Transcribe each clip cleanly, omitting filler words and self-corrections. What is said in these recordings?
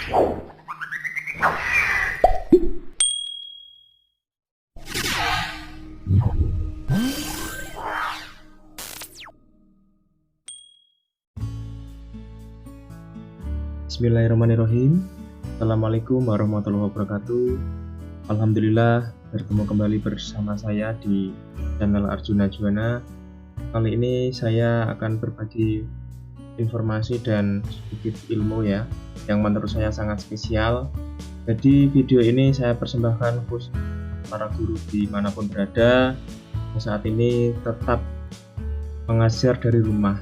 Bismillahirrahmanirrahim. Assalamualaikum warahmatullahi wabarakatuh. Alhamdulillah bertemu kembali bersama saya di channel Arjuna Juwana. Kali ini saya akan berbagi informasi dan sedikit ilmu ya, yang menurut saya sangat spesial. Jadi video ini saya persembahkan khusus para guru dimanapun berada yang saat ini tetap mengajar dari rumah.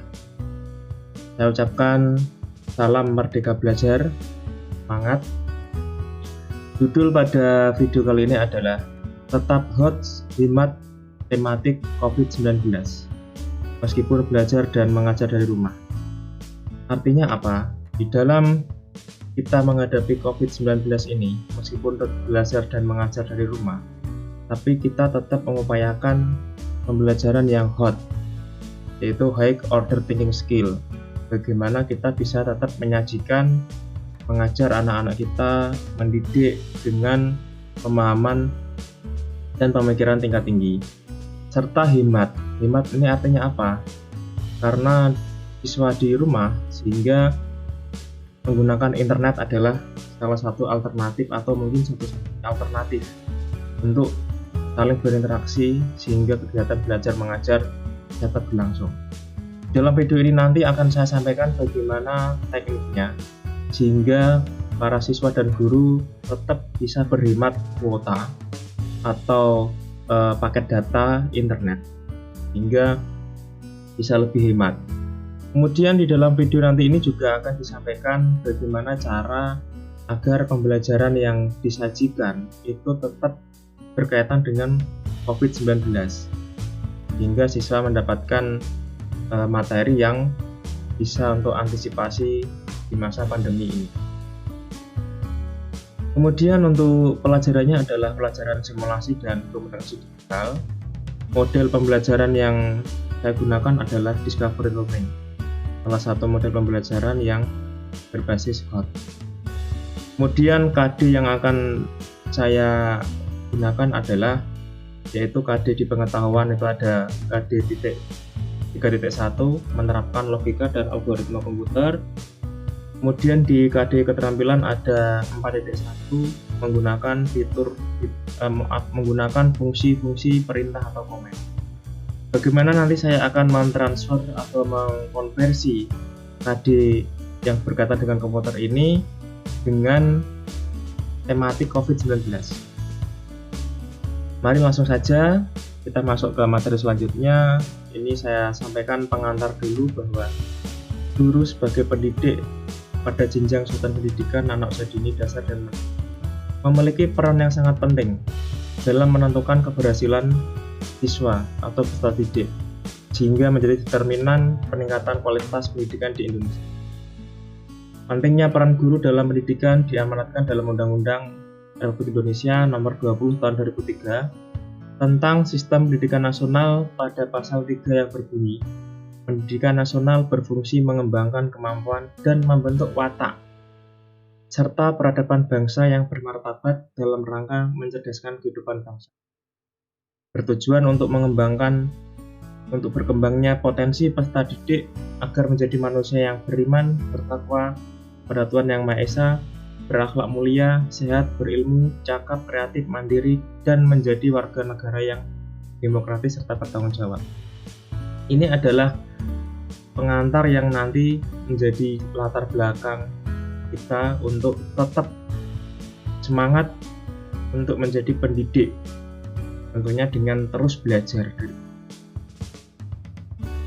Saya ucapkan salam merdeka belajar, semangat. Judul pada video kali ini adalah tetap hot hemat tematik COVID-19 meskipun belajar dan mengajar dari rumah. Artinya apa? Di dalam kita menghadapi COVID-19 ini, meskipun belajar dan mengajar dari rumah, tapi kita tetap mengupayakan pembelajaran yang hot, yaitu high order thinking skill. Bagaimana kita bisa tetap menyajikan, mengajar anak-anak kita, mendidik dengan pemahaman dan pemikiran tingkat tinggi. Serta hemat. Hemat ini artinya apa? Karena siswa di rumah, sehingga menggunakan internet adalah salah satu alternatif atau mungkin satu-satunya alternatif untuk saling berinteraksi sehingga kegiatan belajar mengajar dapat berlangsung. Dalam video ini nanti akan saya sampaikan bagaimana tekniknya sehingga para siswa dan guru tetap bisa berhemat kuota atau paket data internet hingga bisa lebih hemat. Kemudian di dalam video nanti ini juga akan disampaikan bagaimana cara agar pembelajaran yang disajikan itu tetap berkaitan dengan COVID-19 hingga siswa mendapatkan materi yang bisa untuk antisipasi di masa pandemi ini. Kemudian untuk pelajarannya adalah pelajaran simulasi dan kompetensi digital. Model pembelajaran yang saya gunakan adalah Discovery Learning, salah satu model pembelajaran yang berbasis hot. Kemudian KD yang akan saya gunakan adalah yaitu KD di pengetahuan, itu ada KD 3.1 menerapkan logika dan algoritma komputer. Kemudian di KD keterampilan ada 4.1 menggunakan fungsi-fungsi perintah atau komen. Bagaimana nanti saya akan mentransfer atau mengkonversi KD yang berkaitan dengan komputer ini dengan tematik COVID-19. Mari langsung saja kita masuk ke materi selanjutnya. Ini saya sampaikan pengantar dulu bahwa guru sebagai pendidik pada jenjang sultan pendidikan anak usia dini dasar dan memiliki peran yang sangat penting dalam menentukan keberhasilan siswa atau peserta didik, sehingga menjadi determinan peningkatan kualitas pendidikan di Indonesia. Pentingnya peran guru dalam pendidikan diamanatkan dalam Undang-Undang Republik Indonesia Nomor 20 Tahun 2003 tentang Sistem Pendidikan Nasional pada pasal 3 yang berbunyi, pendidikan nasional berfungsi mengembangkan kemampuan dan membentuk watak serta peradaban bangsa yang bermartabat dalam rangka mencerdaskan kehidupan bangsa. Bertujuan untuk berkembangnya potensi peserta didik agar menjadi manusia yang beriman, bertakwa pada Tuhan Yang Maha Esa, berakhlak mulia, sehat, berilmu, cakap, kreatif, mandiri, dan menjadi warga negara yang demokratis serta bertanggung jawab. Ini adalah pengantar yang nanti menjadi latar belakang kita untuk tetap semangat untuk menjadi pendidik, tentunya dengan terus belajar.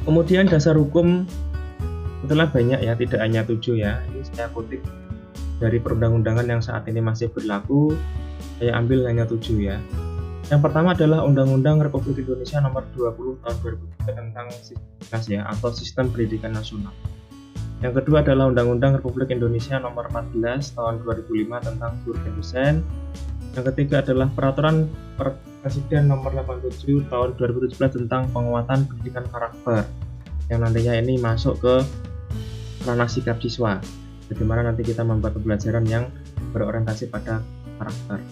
Kemudian dasar hukum itulah banyak ya, tidak hanya 7 ya. Ini saya kutip dari perundang-undangan yang saat ini masih berlaku, saya ambil hanya 7 ya. Yang pertama adalah Undang-Undang Republik Indonesia Nomor 20 Tahun 2003 tentang atau Sistem Pendidikan Nasional. Yang kedua adalah Undang-Undang Republik Indonesia Nomor 14 Tahun 2005 tentang guru dan dosen. Yang ketiga adalah Peraturan Presiden Nomor 87 Tahun 2017 tentang penguatan pendidikan karakter, yang nantinya ini masuk ke ranah sikap siswa. bagaimana nanti kita membuat pembelajaran yang berorientasi pada karakter.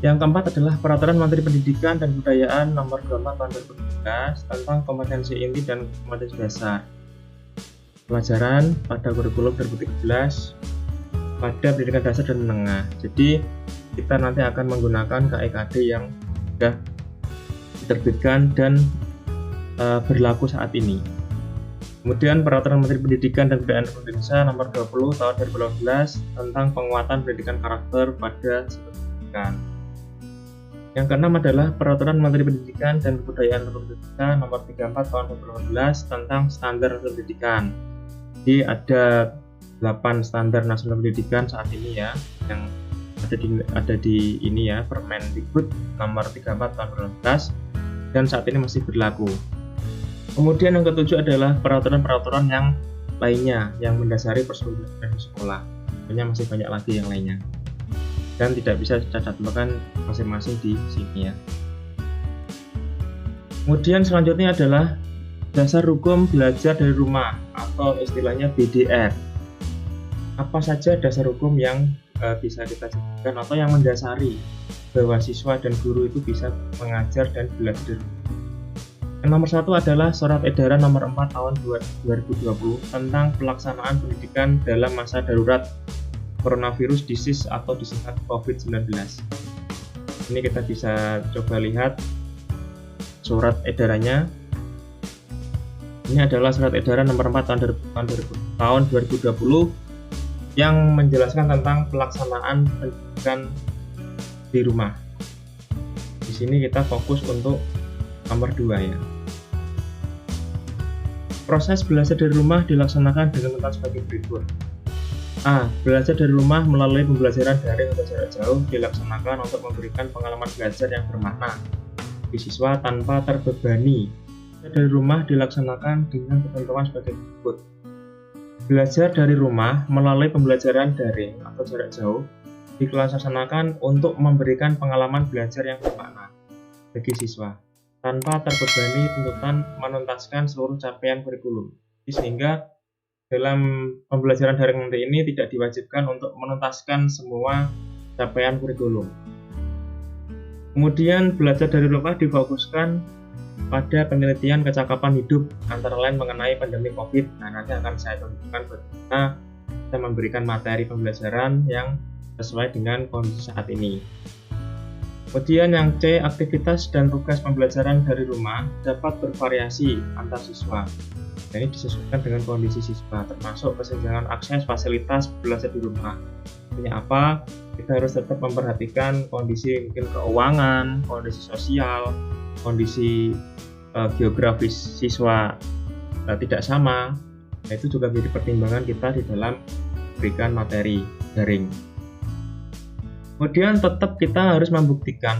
Yang keempat adalah Peraturan Menteri Pendidikan dan Kebudayaan Nomor 24 Tahun 2013 tentang kompetensi inti dan kompetensi dasar pelajaran pada kurikulum 2013 pada pendidikan dasar dan menengah. Jadi kita nanti akan menggunakan KIKD yang sudah diterbitkan dan berlaku saat ini. Kemudian Peraturan Menteri Pendidikan dan Kebudayaan Republik Indonesia Nomor 20 Tahun 2018 tentang penguatan pendidikan karakter pada sistem pendidikan. Yang keenam adalah Peraturan Menteri Pendidikan dan Kebudayaan Republik Indonesia Nomor 34 Tahun 2018 tentang standar pendidikan. Jadi ada 8 standar nasional pendidikan saat ini ya, yang ada di ini ya, Permendikbud Nomor 34 Tahun 2018 dan saat ini masih berlaku. Kemudian yang ketujuh adalah peraturan-peraturan yang lainnya yang mendasari persekolah di sekolah. Sebenarnya masih banyak lagi yang lainnya. Dan tidak bisa saya cantumkan masing-masing di sini ya. Kemudian selanjutnya adalah dasar hukum belajar dari rumah atau istilahnya BDR. Apa saja dasar hukum yang bisa kita sebutkan atau yang mendasari bahwa siswa dan guru itu bisa mengajar dan belajar. Yang nomor satu adalah Surat Edaran Nomor 4 Tahun 2020 tentang pelaksanaan pendidikan dalam masa darurat coronavirus disease atau disingkat COVID-19. Ini kita bisa coba lihat surat edarannya. Ini adalah Surat Edaran Nomor 4 tahun 2020 yang menjelaskan tentang pelaksanaan pendidikan di rumah. Di sini kita fokus untuk nomor 2 ya. Proses belajar dari rumah dilaksanakan dengan metode sebagai berikut. A. Belajar dari rumah melalui pembelajaran daring atau jarak jauh dilaksanakan untuk memberikan pengalaman belajar yang bermakna bagi siswa tanpa terbebani. Belajar dari rumah dilaksanakan dengan ketentuan sebagai berikut. Belajar dari rumah melalui pembelajaran daring atau jarak jauh dilaksanakan untuk memberikan pengalaman belajar yang bermakna bagi siswa tanpa terbebani tuntutan menuntaskan seluruh capaian kurikulum. Sehingga dalam pembelajaran daring nanti ini tidak diwajibkan untuk menuntaskan semua capaian kurikulum. Kemudian belajar dari rumah difokuskan pada penelitian kecakapan hidup antara lain mengenai pandemi COVID. Nah, nanti akan saya tunjukkan bagaimana kita memberikan materi pembelajaran yang sesuai dengan kondisi saat ini. Kemudian yang C, aktivitas dan tugas pembelajaran dari rumah dapat bervariasi antar siswa. Ini disesuaikan dengan kondisi siswa, termasuk kesenjangan akses fasilitas belajar di rumah. Artinya apa? Kita harus tetap memperhatikan kondisi mungkin keuangan, kondisi sosial, kondisi geografis siswa tidak sama. Nah, itu juga menjadi pertimbangan kita di dalam memberikan materi daring. Kemudian tetap kita harus membuktikan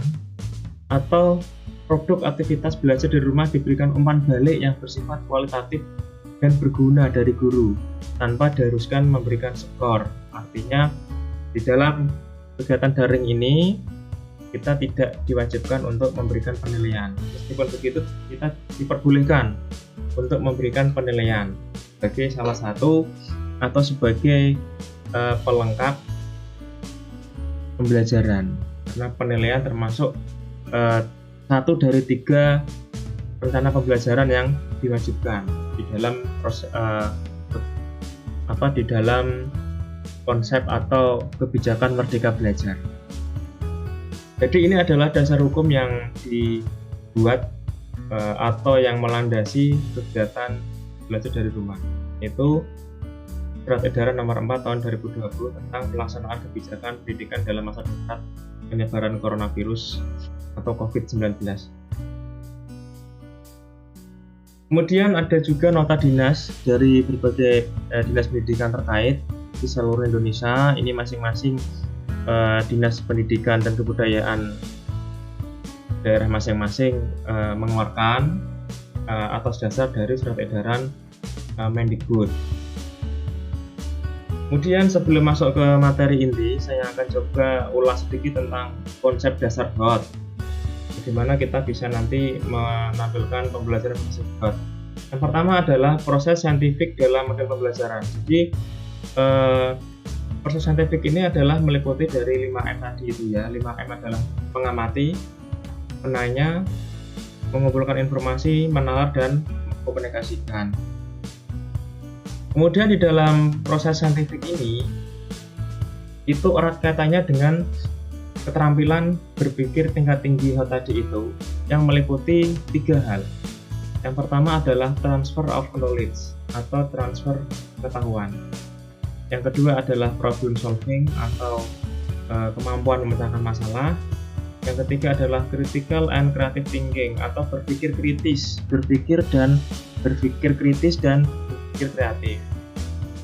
atau produk aktivitas belajar di rumah diberikan umpan balik yang bersifat kualitatif dan berguna dari guru tanpa diharuskan memberikan skor. Artinya di dalam kegiatan daring ini kita tidak diwajibkan untuk memberikan penilaian. Meskipun begitu kita diperbolehkan untuk memberikan penilaian sebagai salah satu atau sebagai pelengkap pembelajaran. Karena penilaian termasuk 1 dari 3 rencana pembelajaran yang diwajibkan di dalam di dalam konsep atau kebijakan Merdeka Belajar. Jadi ini adalah dasar hukum yang dibuat atau yang melandasi kegiatan belajar dari rumah, yaitu Surat Edaran Nomor 4 Tahun 2020 tentang pelaksanaan kebijakan pendidikan dalam masa darurat penyebaran coronavirus atau COVID-19. Kemudian ada juga nota dinas dari berbagai dinas pendidikan terkait di seluruh Indonesia. Ini masing-masing dinas pendidikan dan kebudayaan daerah masing-masing mengeluarkan atas dasar dari surat edaran Mendikbud. Kemudian sebelum masuk ke materi inti, saya akan coba ulas sedikit tentang konsep dasar HOT. Bagaimana kita bisa nanti menampilkan pembelajaran berbasis HOT. Yang pertama adalah proses saintifik dalam model pembelajaran. Jadi eh, proses saintifik ini adalah meliputi dari 5M tadi itu ya. 5M adalah mengamati, menanya, mengumpulkan informasi, menalar, dan mengkomunikasikan. Kemudian di dalam proses saintifik ini itu erat kaitannya dengan keterampilan berpikir tingkat tinggi Hot tadi itu, yang meliputi 3 hal. Yang pertama adalah transfer of knowledge atau transfer pengetahuan. Yang kedua adalah problem solving atau kemampuan memecahkan masalah. Yang ketiga adalah critical and creative thinking atau berpikir kritis dan berpikir kreatif.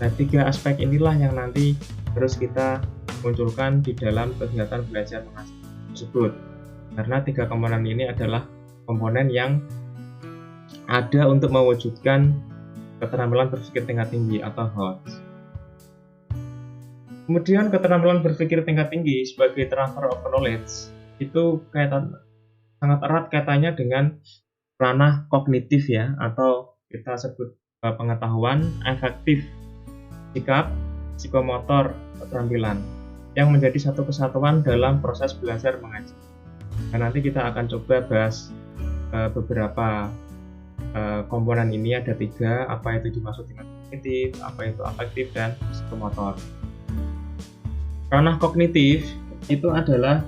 Nah, 3 aspek inilah yang nanti terus kita munculkan di dalam kegiatan belajar mengajar tersebut. Karena 3 komponen ini adalah komponen yang ada untuk mewujudkan keterampilan berpikir tingkat tinggi atau HOT. Kemudian keterampilan berpikir tingkat tinggi sebagai transfer of knowledge itu sangat erat kaitannya dengan ranah kognitif ya, atau kita sebut pengetahuan, efektif, sikap, psikomotor, keterampilan yang menjadi satu kesatuan dalam proses belajar mengajar. Nah, nanti kita akan coba bahas beberapa komponen ini, ada 3, apa itu dimaksud dengan kognitif, apa itu afektif, dan psikomotor. Ranah kognitif itu adalah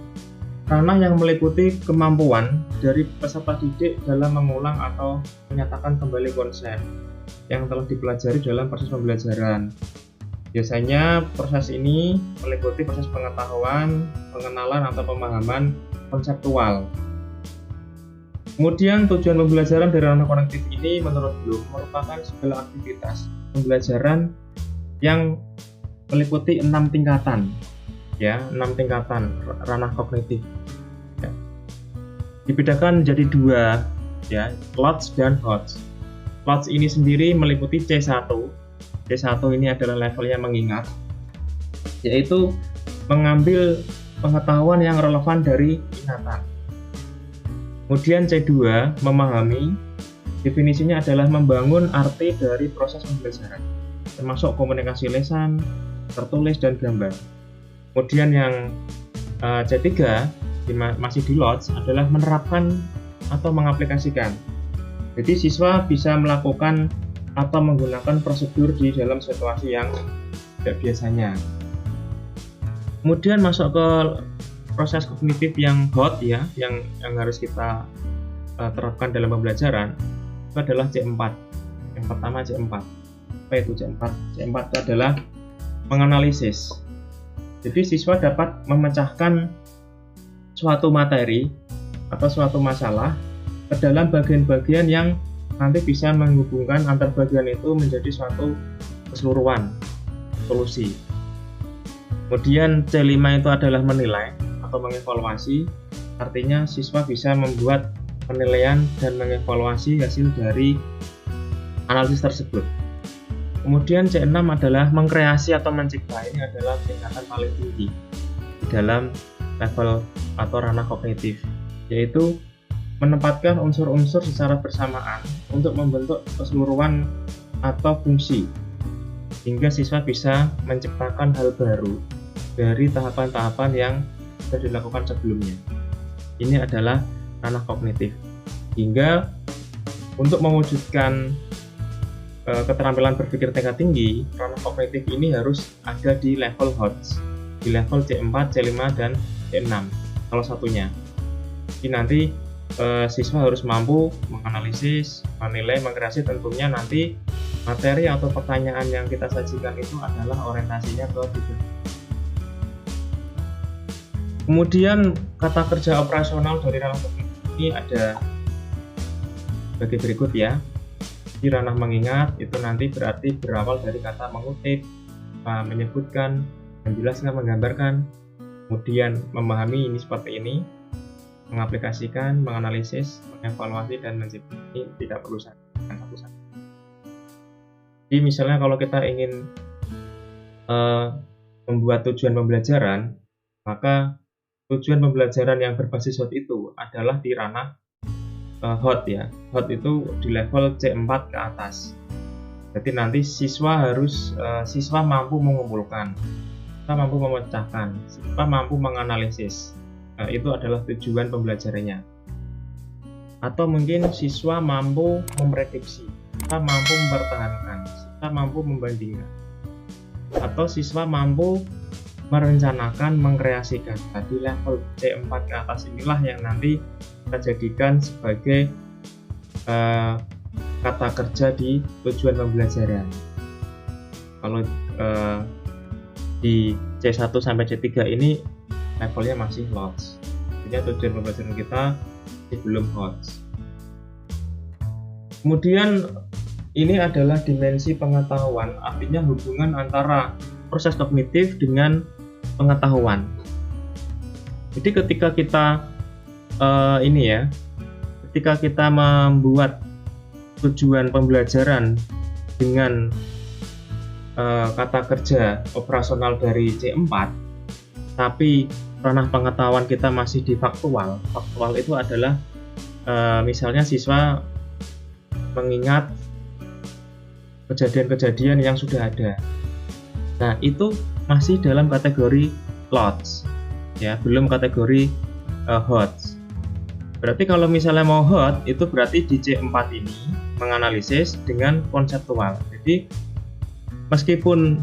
ranah yang meliputi kemampuan dari peserta didik dalam mengulang atau menyatakan kembali konsep yang telah dipelajari dalam proses pembelajaran. Biasanya proses ini meliputi proses pengetahuan, pengenalan, atau pemahaman konseptual. Kemudian tujuan pembelajaran dari ranah kognitif ini menurut Bloom merupakan segala aktivitas pembelajaran yang meliputi 6 tingkatan ya, 6 tingkatan ranah kognitif ya. Dibedakan menjadi 2 ya, LOTS dan HOTS. LOTS ini sendiri meliputi C1. C1 ini adalah levelnya mengingat, yaitu mengambil pengetahuan yang relevan dari ingatan. Kemudian C2 memahami, definisinya adalah membangun arti dari proses pembelajaran, termasuk komunikasi lisan, tertulis, dan gambar. Kemudian yang C3 masih di LOTS adalah menerapkan atau mengaplikasikan. Jadi siswa bisa melakukan atau menggunakan prosedur di dalam situasi yang tidak biasanya. Kemudian masuk ke proses kognitif yang HOT ya, yang harus kita terapkan dalam pembelajaran, itu adalah C4. Yang pertama C4. Apa itu C4? C4 itu adalah menganalisis. Jadi siswa dapat memecahkan suatu materi atau suatu masalah ke dalam bagian-bagian yang nanti bisa menghubungkan antar bagian itu menjadi suatu keseluruhan solusi. Kemudian C5 itu adalah menilai atau mengevaluasi, artinya siswa bisa membuat penilaian dan mengevaluasi hasil dari analisis tersebut. Kemudian C6 adalah mengkreasi atau mencipta. Ini adalah tingkatan paling tinggi di dalam level atau ranah kognitif, yaitu menempatkan unsur-unsur secara bersamaan untuk membentuk keseluruhan atau fungsi, hingga siswa bisa menciptakan hal baru dari tahapan-tahapan yang sudah dilakukan sebelumnya. Ini adalah ranah kognitif. Hingga untuk mewujudkan keterampilan berpikir tingkat tinggi, ranah kognitif ini harus ada di level HOTS, di level C4, C5, dan C6 salah satunya. Jadi nanti siswa harus mampu menganalisis, menilai, mengkreasi. Tentunya nanti materi atau pertanyaan yang kita sajikan itu adalah orientasinya ke titik. Kemudian kata kerja operasional dari ranah kognitif ini ada sebagai berikut ya. Di ranah mengingat itu nanti berarti berawal dari kata mengutip, menyebutkan, menjelaskan, menggambarkan. Kemudian memahami ini seperti ini, mengaplikasikan, menganalisis, mengevaluasi, dan mencipta. Ini tidak perlu satu-satu. Jadi misalnya kalau kita ingin membuat tujuan pembelajaran, maka tujuan pembelajaran yang berbasis HOT itu adalah di ranah HOT ya. HOT itu di level C4 ke atas. Jadi nanti siswa mampu mengumpulkan, siswa mampu memecahkan, siswa mampu menganalisis. Nah, itu adalah tujuan pembelajarannya. Atau mungkin siswa mampu memprediksi, siswa mampu mempertahankan, siswa mampu membandingkan, atau siswa mampu merencanakan, mengkreasikan. Tadi level C4 ke atas inilah yang nanti kita jadikan sebagai kata kerja di tujuan pembelajaran. Kalau di C1 sampai C3 ini levelnya masih LOTS. Artinya tujuan pembelajaran kita masih belum HOTS. Kemudian ini adalah dimensi pengetahuan, artinya hubungan antara proses kognitif dengan pengetahuan. Jadi ketika kita ketika kita membuat tujuan pembelajaran dengan kata kerja operasional dari C4, tapi ranah pengetahuan kita masih di faktual. Faktual itu adalah misalnya siswa mengingat kejadian-kejadian yang sudah ada. Nah, itu masih dalam kategori LOTS, ya, belum kategori HOTS. Berarti kalau misalnya mau HOT, itu berarti di C4 ini menganalisis dengan konseptual. Jadi meskipun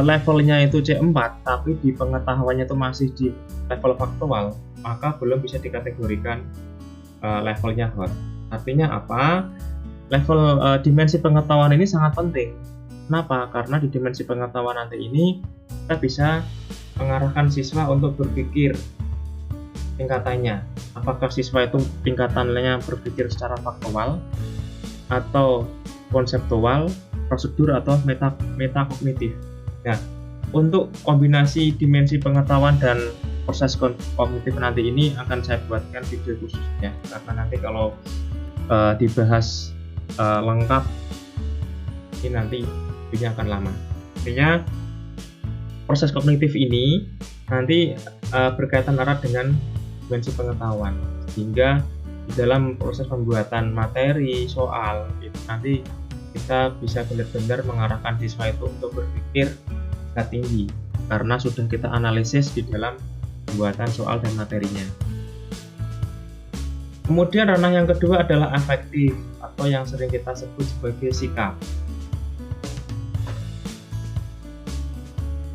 levelnya itu C4, tapi di pengetahuannya itu masih di level faktual, maka belum bisa dikategorikan levelnya HOT. Artinya apa? Level dimensi pengetahuan ini sangat penting. Kenapa? Karena di dimensi pengetahuan nanti ini kita bisa mengarahkan siswa untuk berpikir tingkatannya. Apakah siswa itu tingkatannya berpikir secara faktual atau konseptual, prosedur, atau metakognitif. Nah, untuk kombinasi dimensi pengetahuan dan proses kognitif nanti ini akan saya buatkan video khusus, ya, karena nanti kalau dibahas lengkap ini nanti videonya akan lama. Artinya proses kognitif ini nanti berkaitan erat dengan dimensi pengetahuan, sehingga di dalam proses pembuatan materi soal itu nanti kita bisa benar-benar mengarahkan siswa itu untuk berpikir tingkat tinggi karena sudah kita analisis di dalam pembuatan soal dan materinya. Kemudian ranah yang kedua adalah afektif atau yang sering kita sebut sebagai sikap.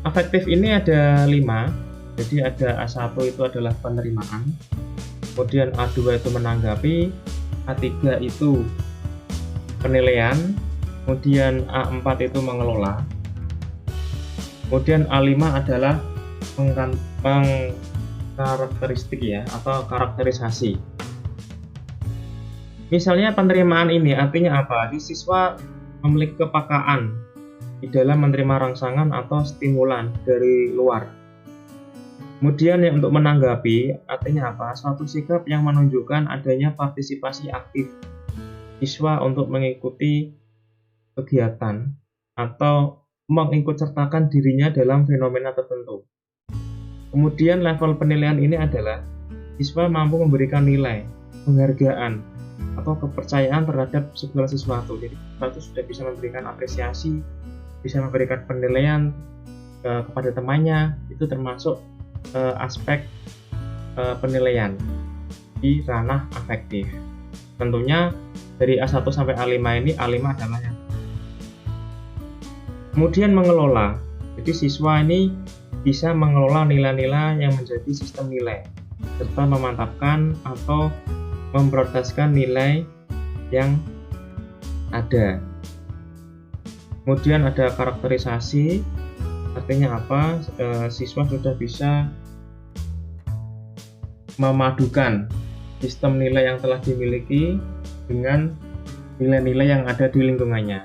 Afektif ini ada 5. Jadi ada A1 itu adalah penerimaan, kemudian A2 itu menanggapi, A3 itu penilaian, kemudian A4 itu mengelola, kemudian A5 adalah pengkarakteristik, ya, atau karakterisasi. Misalnya penerimaan ini artinya apa? Di siswa memiliki kepekaan di dalam menerima rangsangan atau stimulan dari luar. Kemudian yang untuk menanggapi artinya apa? Suatu sikap yang menunjukkan adanya partisipasi aktif siswa untuk mengikuti kegiatan atau mengikutsertakan dirinya dalam fenomena tertentu. Kemudian level penilaian ini adalah siswa mampu memberikan nilai, penghargaan, atau kepercayaan terhadap segala sesuatu. Jadi siswa itu sudah bisa memberikan apresiasi, bisa memberikan penilaian kepada temannya, itu termasuk aspek penilaian di ranah afektif. Tentunya dari A1 sampai A5 ini, A5 adalah yang. Kemudian mengelola. Jadi siswa ini bisa mengelola nilai-nilai yang menjadi sistem nilai serta memantapkan atau memprioritaskan nilai yang ada. Kemudian ada karakterisasi. Artinya apa? Siswa sudah bisa memadukan sistem nilai yang telah dimiliki dengan nilai-nilai yang ada di lingkungannya.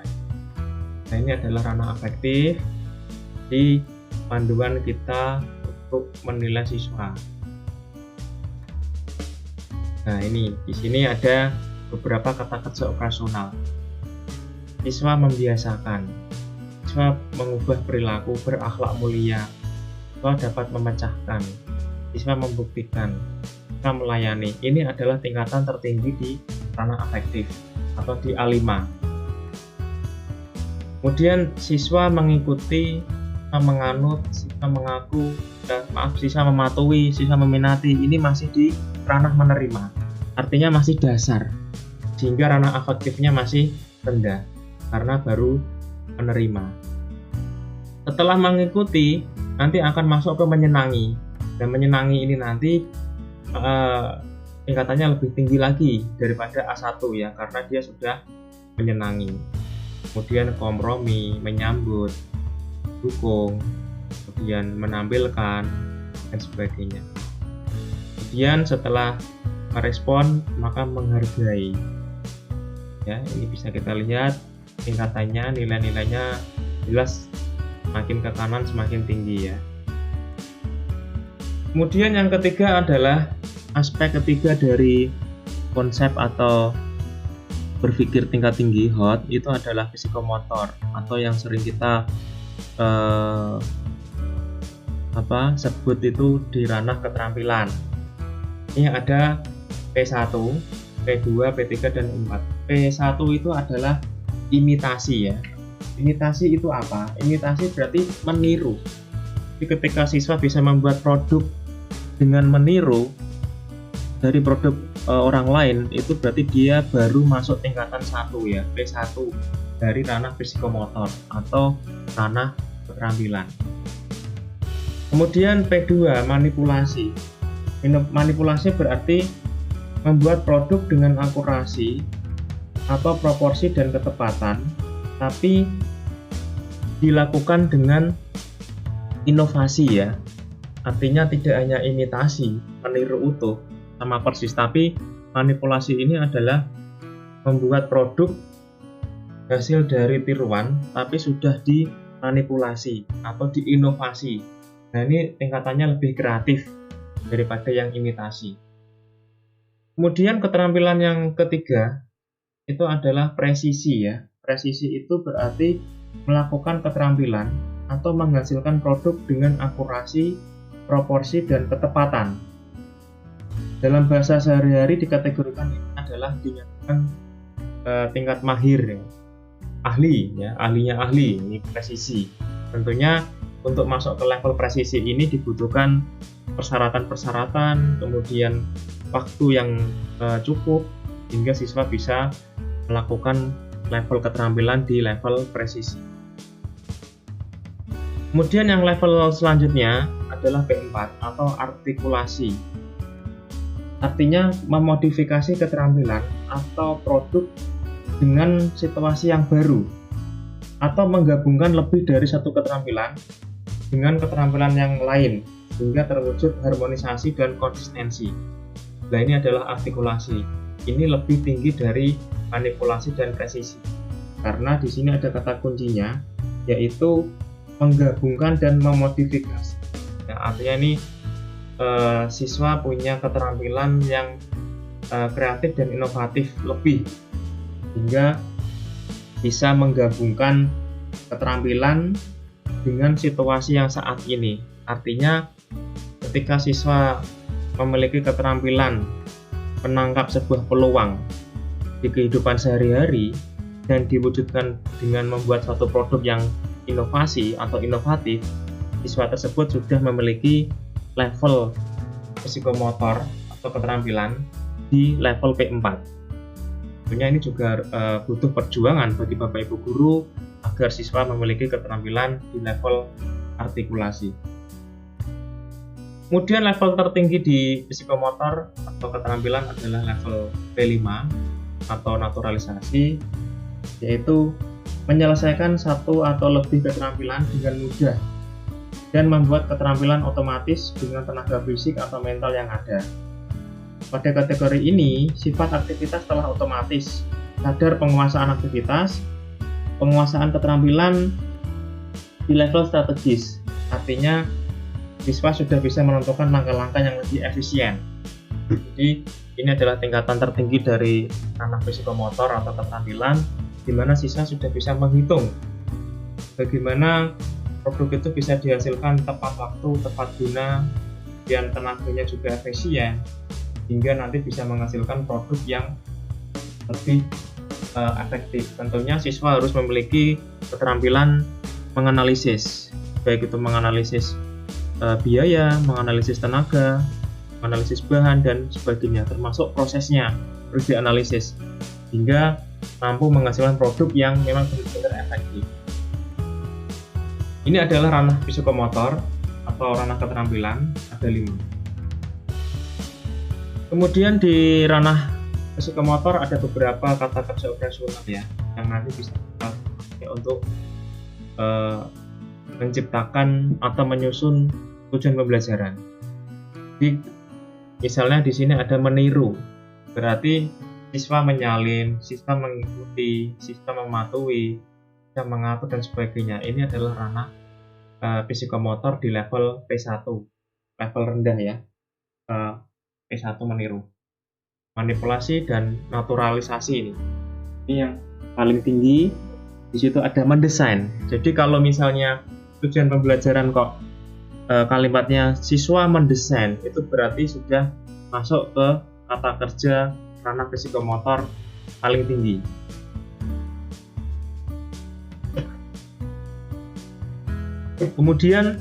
Nah, ini adalah ranah afektif di panduan kita untuk menilai siswa. Nah, ini di sini ada beberapa kata kerja operasional. Siswa membiasakan, siswa mengubah perilaku berakhlak mulia, siswa dapat memecahkan, siswa membuktikan, siswa melayani. Ini adalah tingkatan tertinggi di ranah afektif atau di A5. Kemudian siswa mengikuti, siswa menganut, siswa mengaku, siswa mematuhi, siswa meminati. Ini masih di ranah menerima, artinya masih dasar, sehingga ranah afektifnya masih rendah karena baru menerima. Setelah mengikuti, nanti akan masuk ke menyenangi, dan menyenangi ini nanti tingkatannya lebih tinggi lagi daripada A1 ya, karena dia sudah menyenangi. Kemudian kompromi, menyambut, dukung, kemudian menampilkan, dan sebagainya. Kemudian setelah merespon, maka menghargai. Ya, ini bisa kita lihat tingkatannya, nilai-nilainya jelas semakin ke kanan semakin tinggi ya. Kemudian yang ketiga adalah aspek ketiga dari konsep atau berpikir tingkat tinggi HOT, itu adalah psikomotor, atau yang sering kita sebut itu di ranah keterampilan. Ini ada P1, P2, P3, dan 4. P1 itu adalah imitasi ya. Imitasi itu apa? Imitasi berarti meniru. Jadi ketika siswa bisa membuat produk dengan meniru dari produk orang lain, itu berarti dia baru masuk tingkatan 1 ya, P1 dari ranah psikomotor atau ranah keterampilan. Kemudian P2, manipulasi. Manipulasi berarti membuat produk dengan akurasi atau proporsi dan ketepatan, tapi dilakukan dengan inovasi ya. Artinya tidak hanya imitasi, meniru utuh sama persis, tapi manipulasi ini adalah membuat produk hasil dari tiruan tapi sudah dimanipulasi atau diinovasi. Nah, ini tingkatannya lebih kreatif daripada yang imitasi. Kemudian keterampilan yang ketiga itu adalah presisi ya. Presisi itu berarti melakukan keterampilan atau menghasilkan produk dengan akurasi, proporsi, dan ketepatan. Dalam bahasa sehari-hari dikategorikan ini adalah dinyatakan tingkat mahir ya. Ahli ya, ahlinya ahli, ini presisi. Tentunya untuk masuk ke level presisi ini dibutuhkan persyaratan-persyaratan, kemudian waktu yang cukup hingga siswa bisa melakukan level keterampilan di level presisi. Kemudian yang level selanjutnya adalah P4 atau artikulasi. Artinya memodifikasi keterampilan atau produk dengan situasi yang baru, atau menggabungkan lebih dari satu keterampilan dengan keterampilan yang lain hingga terwujud harmonisasi dan konsistensi. Nah, ini adalah artikulasi. Ini lebih tinggi dari manipulasi dan presisi, karena di sini ada kata kuncinya, yaitu menggabungkan dan memodifikasi. Ya, artinya ini siswa punya keterampilan yang kreatif dan inovatif lebih, hingga bisa menggabungkan keterampilan dengan situasi yang saat ini. Artinya ketika siswa memiliki keterampilan menangkap sebuah peluang di kehidupan sehari-hari dan diwujudkan dengan membuat suatu produk yang inovasi atau inovatif, siswa tersebut sudah memiliki level psikomotor atau keterampilan di level P4. Tentunya ini juga butuh perjuangan bagi Bapak Ibu guru agar siswa memiliki keterampilan di level artikulasi. Kemudian level tertinggi di psikomotor atau keterampilan adalah level P5 atau naturalisasi, yaitu menyelesaikan satu atau lebih keterampilan dengan mudah dan membuat keterampilan otomatis dengan tenaga fisik atau mental yang ada. Pada kategori ini, sifat aktivitas telah otomatis, sadar penguasaan aktivitas, penguasaan keterampilan di level strategis. Artinya, siswa sudah bisa menentukan langkah-langkah yang lebih efisien. Jadi, ini adalah tingkatan tertinggi dari ranah psikomotor atau keterampilan, di mana siswa sudah bisa menghitung bagaimana produk itu bisa dihasilkan tepat waktu, tepat guna, dan tenaganya juga efisien, hingga nanti bisa menghasilkan produk yang lebih efektif. Tentunya siswa harus memiliki keterampilan menganalisis, baik itu menganalisis biaya, menganalisis tenaga, menganalisis bahan dan sebagainya, termasuk prosesnya harus dianalisis hingga mampu menghasilkan produk yang memang benar-benar efektif. Ini adalah ranah psikomotor atau ranah keterampilan, ada 5. Kemudian di ranah psikomotor ada beberapa kata kerja operasional ya, yang nanti bisa kita pakai untuk menciptakan atau menyusun tujuan pembelajaran. Jadi, misalnya di sini ada meniru, berarti siswa menyalin, siswa mengikuti, siswa mematuhi, siswa mengatur dan sebagainya. Ini adalah ranah psikomotor di level P1, level rendah ya. P1 meniru, manipulasi dan naturalisasi ini yang paling tinggi. Di situ ada mendesain. Jadi kalau misalnya tujuan pembelajaran kok kalimatnya siswa mendesain, itu berarti sudah masuk ke kata kerja ranah psikomotor paling tinggi. Kemudian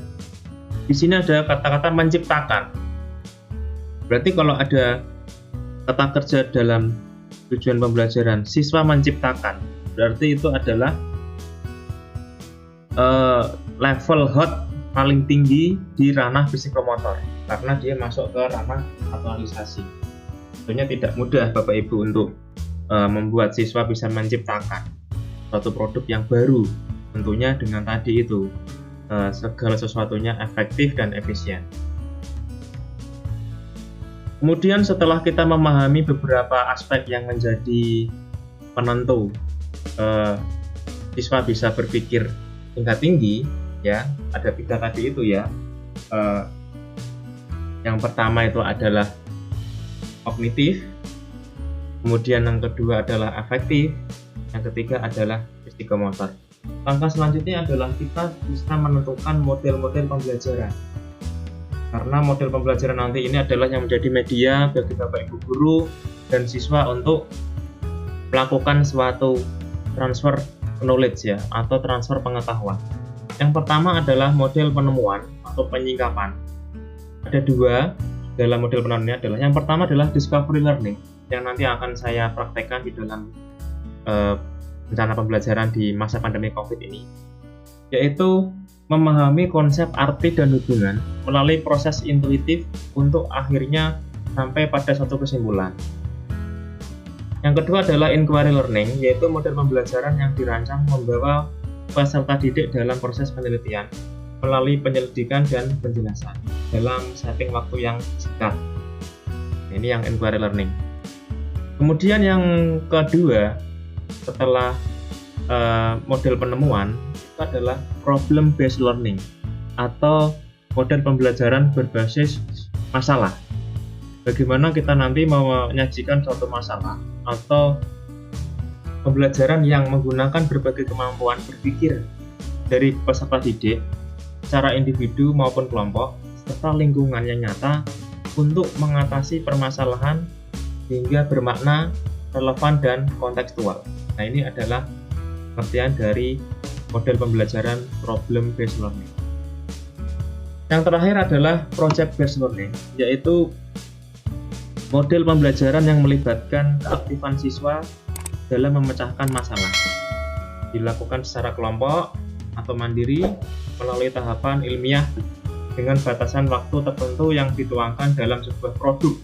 di sini ada kata-kata menciptakan. Berarti kalau ada kata kerja dalam tujuan pembelajaran siswa menciptakan, berarti itu adalah level hot paling tinggi di ranah psikomotor karena dia masuk ke ranah naturalisasi. Tentunya tidak mudah Bapak Ibu untuk membuat siswa bisa menciptakan suatu produk yang baru, tentunya dengan tadi itu segala sesuatunya efektif dan efisien. Kemudian setelah kita memahami beberapa aspek yang menjadi penentu siswa bisa berpikir tingkat tinggi, ya ada 3 tadi itu ya. Yang pertama itu adalah kognitif, kemudian yang kedua adalah afektif, yang ketiga adalah psikomotor. Langkah selanjutnya adalah kita bisa menentukan model-model pembelajaran. Karena model pembelajaran nanti ini adalah yang menjadi media bagi Bapak Ibu guru dan siswa untuk melakukan suatu transfer knowledge ya, atau transfer pengetahuan. Yang pertama adalah model penemuan atau penyingkapan. Ada 2 dalam model penemuannya adalah, yang pertama adalah discovery learning yang nanti akan saya praktekkan di dalam rencana pembelajaran di masa pandemi COVID ini, yaitu memahami konsep arti dan hubungan melalui proses intuitif untuk akhirnya sampai pada suatu kesimpulan. Yang kedua adalah inquiry learning, yaitu model pembelajaran yang dirancang membawa peserta didik dalam proses penelitian melalui penyelidikan dan penjelasan dalam setting waktu yang singkat. Ini yang inquiry learning. Kemudian yang kedua setelah model penemuan itu adalah problem based learning atau model pembelajaran berbasis masalah. Bagaimana kita nanti menyajikan suatu masalah atau pembelajaran yang menggunakan berbagai kemampuan berpikir dari peserta didik secara individu maupun kelompok serta lingkungan yang nyata untuk mengatasi permasalahan hingga bermakna, relevan dan kontekstual. Nah, ini adalah pengertian dari model pembelajaran problem based learning. Yang terakhir adalah project based learning, yaitu model pembelajaran yang melibatkan keaktifan siswa dalam memecahkan masalah. Dilakukan secara kelompok atau mandiri melalui tahapan ilmiah dengan batasan waktu tertentu yang dituangkan dalam sebuah produk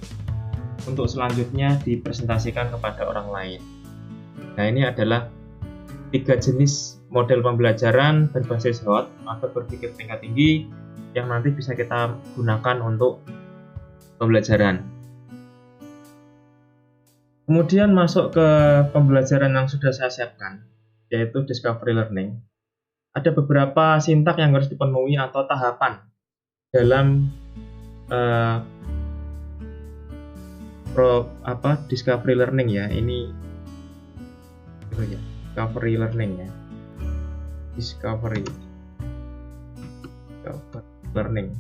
untuk selanjutnya dipresentasikan kepada orang lain. Nah, ini adalah 3 jenis model pembelajaran berbasis HOT atau berpikir tingkat tinggi yang nanti bisa kita gunakan untuk pembelajaran. Kemudian masuk ke pembelajaran yang sudah saya siapkan, yaitu discovery learning. Ada beberapa sintak yang harus dipenuhi atau tahapan dalam discovery learning ya. Ini discovery learning ya. Discovery learning.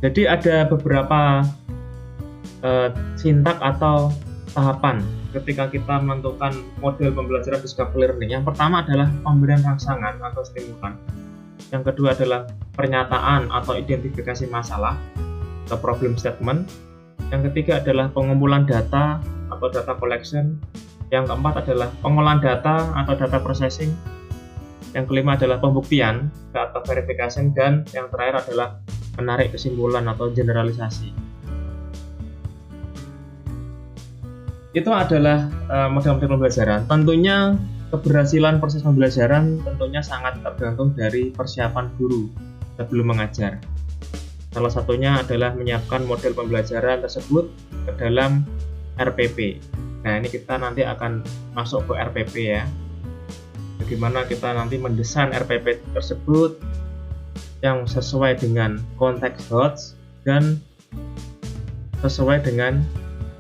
Jadi ada beberapa sintak atau tahapan ketika kita menentukan model pembelajaran discovery learning. Yang pertama adalah pemberian rangsangan atau stimulan. Yang kedua adalah pernyataan atau identifikasi masalah atau problem statement. Yang ketiga adalah pengumpulan data atau data collection. Yang keempat adalah pengolahan data atau data processing. Yang kelima adalah pembuktian atau verification, dan yang terakhir adalah menarik kesimpulan atau generalisasi. Itu adalah model-model pembelajaran. Tentunya keberhasilan proses pembelajaran tentunya sangat tergantung dari persiapan guru sebelum mengajar. Salah satunya adalah menyiapkan model pembelajaran tersebut ke dalam RPP. Nah, ini kita nanti akan masuk ke RPP ya. Bagaimana kita nanti mendesain RPP tersebut yang sesuai dengan konteks HOT dan sesuai dengan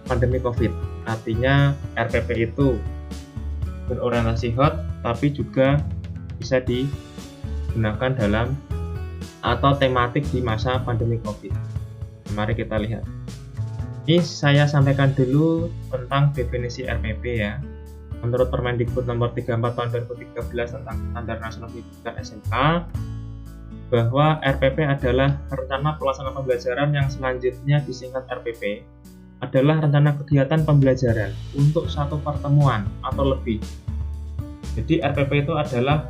pandemi COVID. Artinya RPP itu berorientasi HOT tapi juga bisa digunakan dalam atau tematik di masa pandemi COVID. Mari kita lihat. Ini saya sampaikan dulu tentang definisi RPP ya. Menurut Permendikbud nomor 34 tahun 2013 tentang Standar Nasional Pendidikan SMK, bahwa RPP adalah rencana pelaksanaan pembelajaran yang selanjutnya disingkat RPP, adalah rencana kegiatan pembelajaran untuk satu pertemuan atau lebih. Jadi RPP itu adalah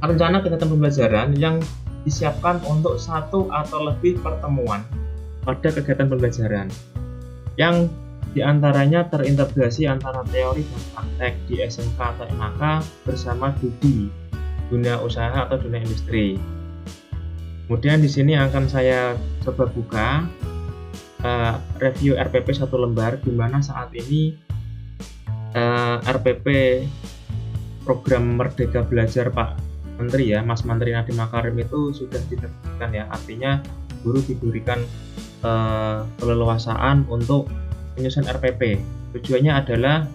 rencana kegiatan pembelajaran yang disiapkan untuk satu atau lebih pertemuan pada kegiatan pembelajaran yang diantaranya terintegrasi antara teori dan praktek di SMK atau MAK bersama DUDI, dunia usaha atau dunia industri. Kemudian di sini akan saya coba buka review RPP satu lembar, di mana saat ini RPP program Merdeka Belajar Pak Menteri ya, Mas Menteri Nadiem Makarim itu sudah diterbitkan ya. Artinya guru diberikan keleluasaan untuk menyusun RPP. Tujuannya adalah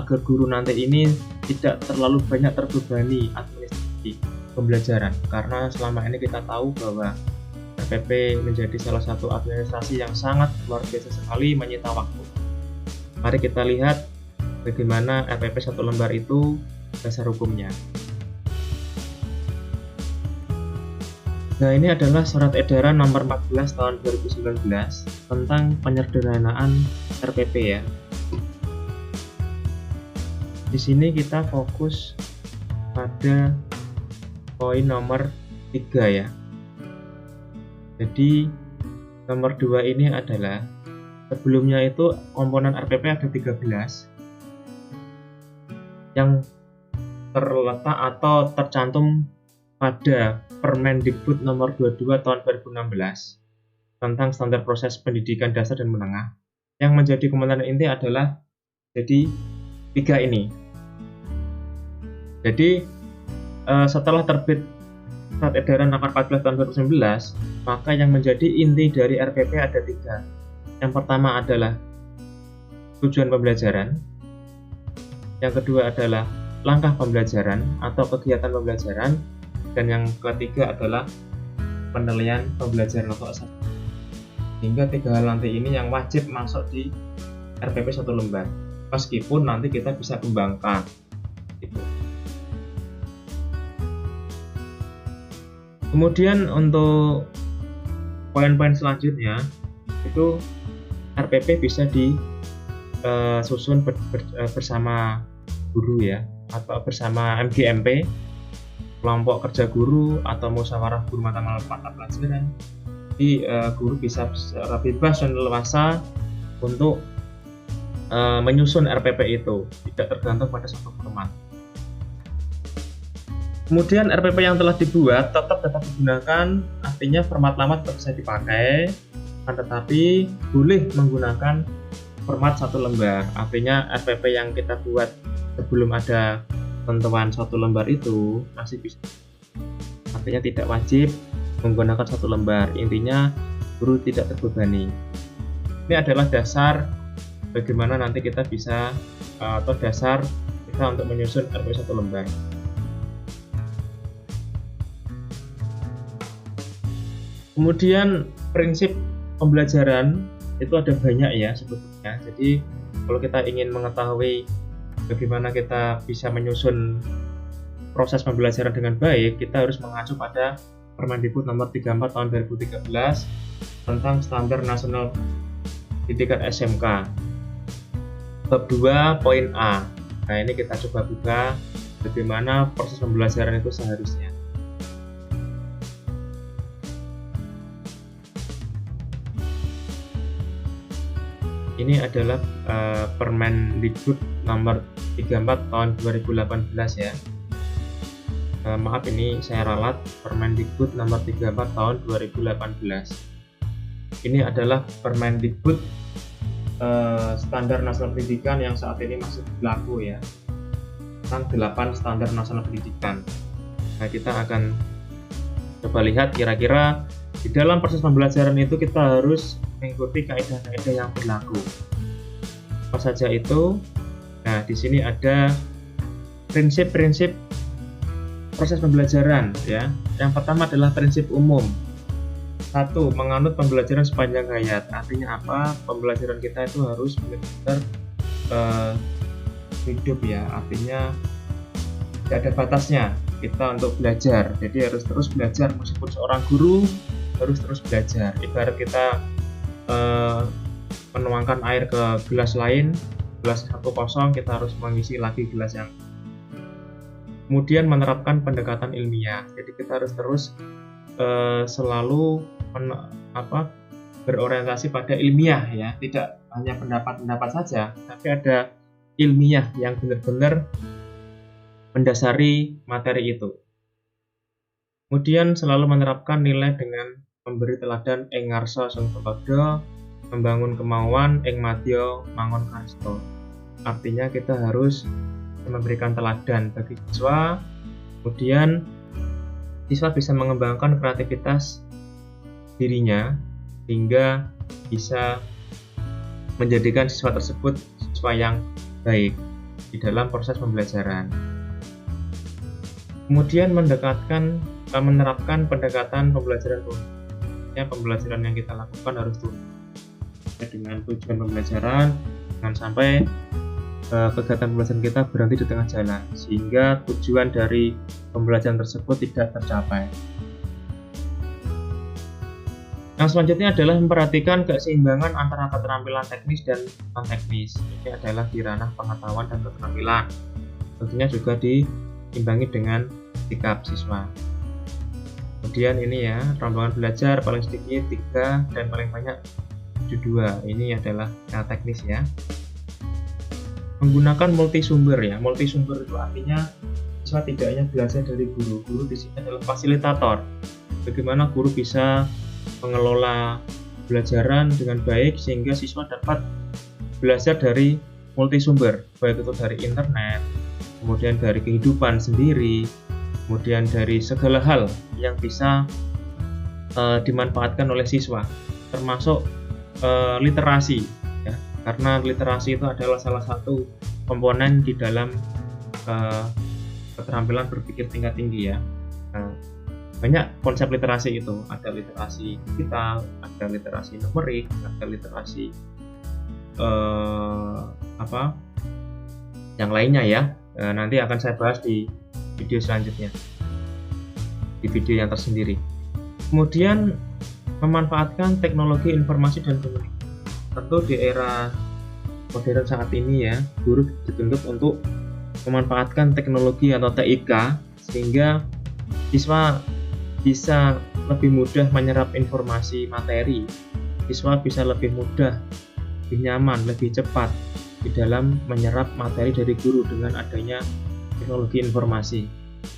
agar guru nanti ini tidak terlalu banyak terbebani administrasi pembelajaran, karena selama ini kita tahu bahwa RPP menjadi salah satu administrasi yang sangat luar biasa sekali menyita waktu. Mari kita lihat bagaimana RPP satu lembar itu dasar hukumnya. Nah, ini adalah surat edaran nomor 14 tahun 2019 tentang penyederhanaan RPP ya. Di sini kita fokus pada poin nomor 3 ya. Jadi nomor 2 ini adalah, sebelumnya itu komponen RPP ada 13 yang terletak atau tercantum pada Permendikbud nomor 22 tahun 2016 tentang standar proses pendidikan dasar dan menengah. Yang menjadi komponen inti adalah jadi 3 ini. Jadi setelah terbit surat edaran nomor 14 tahun 2019, maka yang menjadi inti dari RPP ada 3. Yang pertama adalah tujuan pembelajaran, yang kedua adalah langkah pembelajaran atau kegiatan pembelajaran, dan yang ketiga adalah penilaian pembelajaran atau assessment. Hingga 3 hal nanti ini yang wajib masuk di RPP satu lembar, meskipun nanti kita bisa kembangkan gitu. Kemudian untuk poin-poin selanjutnya itu RPP bisa disusun bersama guru ya, atau bersama MGMP, kelompok kerja guru, atau musyawarah guru mata pelajaran. Jadi guru bisa secara bebas dan leluasa untuk menyusun RPP itu, tidak tergantung pada satu format. Kemudian RPP yang telah dibuat tetap dapat digunakan, artinya format lama tetap bisa dipakai, tetapi boleh menggunakan format satu lembar. Artinya RPP yang kita buat sebelum ada ketentuan satu lembar itu masih bisa, artinya tidak wajib menggunakan satu lembar. Intinya guru tidak terbebani. Ini adalah dasar bagaimana nanti kita bisa atau dasar kita untuk menyusun RPP satu lembar. Kemudian prinsip pembelajaran itu ada banyak ya sebetulnya. Jadi Kalau kita ingin mengetahui bagaimana kita bisa menyusun proses pembelajaran dengan baik, kita harus mengacu pada Permendikbud nomor 34 tahun 2013 tentang standar nasional pendidikan SMK. Bab 2 poin A. Nah, ini kita coba buka bagaimana proses pembelajaran itu seharusnya. Ini adalah Permendikbud nomor 34 tahun 2018 ya. Maaf, ini saya ralat, Permendikbud nomor 34 tahun 2018. Ini adalah Permendikbud standar nasional pendidikan yang saat ini masih berlaku ya, tentang 8 standar nasional pendidikan. Nah, kita akan coba lihat kira-kira di dalam proses pembelajaran itu kita harus mengikuti kaidah-kaidah yang berlaku. Apa saja itu? Nah, di sini ada prinsip-prinsip proses pembelajaran ya. Yang pertama adalah prinsip umum. 1. Menganut pembelajaran sepanjang hayat. Artinya apa? Pembelajaran kita itu harus benar-benar hidup ya. Artinya tidak ada batasnya kita untuk belajar. Jadi harus terus belajar, meskipun seorang guru harus terus belajar. Ibarat kita menuangkan air ke gelas lain, gelas satu kosong, kita harus mengisi lagi gelas yang. Kemudian menerapkan pendekatan ilmiah. Jadi kita harus terus selalu berorientasi pada ilmiah ya, tidak hanya pendapat-pendapat saja, tapi ada ilmiah yang benar-benar mendasari materi itu. Kemudian selalu menerapkan nilai dengan memberi teladan ing ngarsa sing tulodo, membangun kemauan ing madya mangun karsto. Artinya kita harus memberikan teladan bagi siswa, kemudian siswa bisa mengembangkan kreativitas dirinya hingga bisa menjadikan siswa tersebut siswa yang baik di dalam proses pembelajaran. Kemudian menerapkan pendekatan pembelajaran pembelajaran yang kita lakukan harus dengan tujuan pembelajaran, jangan sampai kegiatan pembelajaran kita berhenti di tengah jalan sehingga tujuan dari pembelajaran tersebut tidak tercapai. Yang selanjutnya adalah memperhatikan keseimbangan antara keterampilan teknis dan non-teknis. Ini adalah di ranah pengetahuan dan keterampilan. Tentunya juga diimbangi dengan sikap siswa. Kemudian ini ya, rombongan belajar paling sedikit 3 dan paling banyak 2. Ini adalah yang teknis ya. Menggunakan multisumber ya. Multisumber itu artinya siswa tidak hanya belajar dari guru. Guru di sini adalah fasilitator. Bagaimana guru bisa mengelola pembelajaran dengan baik sehingga siswa dapat belajar dari multisumber, baik itu dari internet, kemudian dari kehidupan sendiri, kemudian dari segala hal yang bisa dimanfaatkan oleh siswa, termasuk literasi. Karena literasi itu adalah salah satu komponen di dalam keterampilan berpikir tingkat tinggi ya. Banyak konsep literasi itu, ada literasi digital, ada literasi numerik, ada literasi yang lainnya ya. Nanti akan saya bahas di video selanjutnya, di video yang tersendiri. Kemudian memanfaatkan teknologi informasi dan komunikasi. Tentu di era modern saat ini ya, guru dituntut untuk memanfaatkan teknologi atau TIK sehingga siswa bisa lebih mudah menyerap informasi materi. Siswa bisa lebih mudah, lebih nyaman, lebih cepat di dalam menyerap materi dari guru dengan adanya teknologi informasi.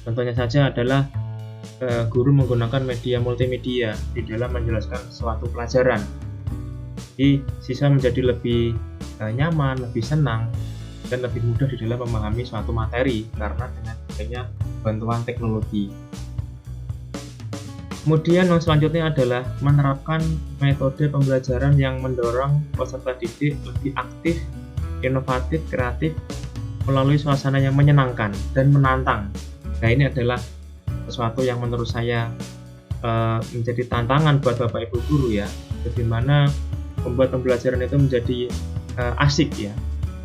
Contohnya saja adalah guru menggunakan media multimedia di dalam menjelaskan suatu pelajaran. Jadi siswa menjadi lebih nyaman, lebih senang, dan lebih mudah di dalam memahami suatu materi karena dengan adanya bantuan teknologi. Kemudian yang selanjutnya adalah menerapkan metode pembelajaran yang mendorong peserta didik lebih aktif, inovatif, kreatif melalui suasana yang menyenangkan dan menantang. Nah, ini adalah sesuatu yang menurut saya menjadi tantangan buat Bapak Ibu guru ya, bagaimana membuat pembelajaran itu menjadi asik ya,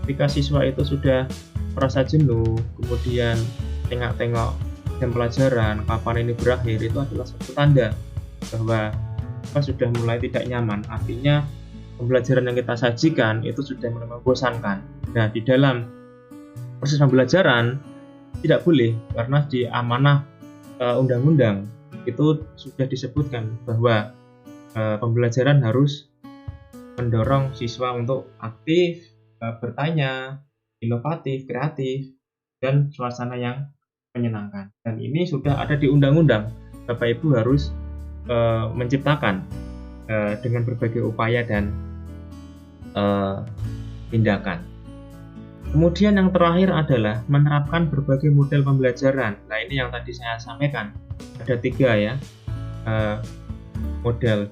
ketika siswa itu sudah merasa jenuh, kemudian tengok-tengok jam pelajaran, kapan ini berakhir, itu adalah satu tanda bahwa siswa sudah mulai tidak nyaman. Artinya pembelajaran yang kita sajikan itu sudah mulai membosankan. Nah, di dalam proses pembelajaran tidak boleh, karena di amanah undang-undang itu sudah disebutkan bahwa pembelajaran harus mendorong siswa untuk aktif, bertanya, inovatif, kreatif, dan suasana yang menyenangkan. Dan ini sudah ada di undang-undang. Bapak Ibu harus menciptakan dengan berbagai upaya dan tindakan. Kemudian yang terakhir adalah menerapkan berbagai model pembelajaran. Nah, ini yang tadi saya sampaikan. Ada 3 ya. Model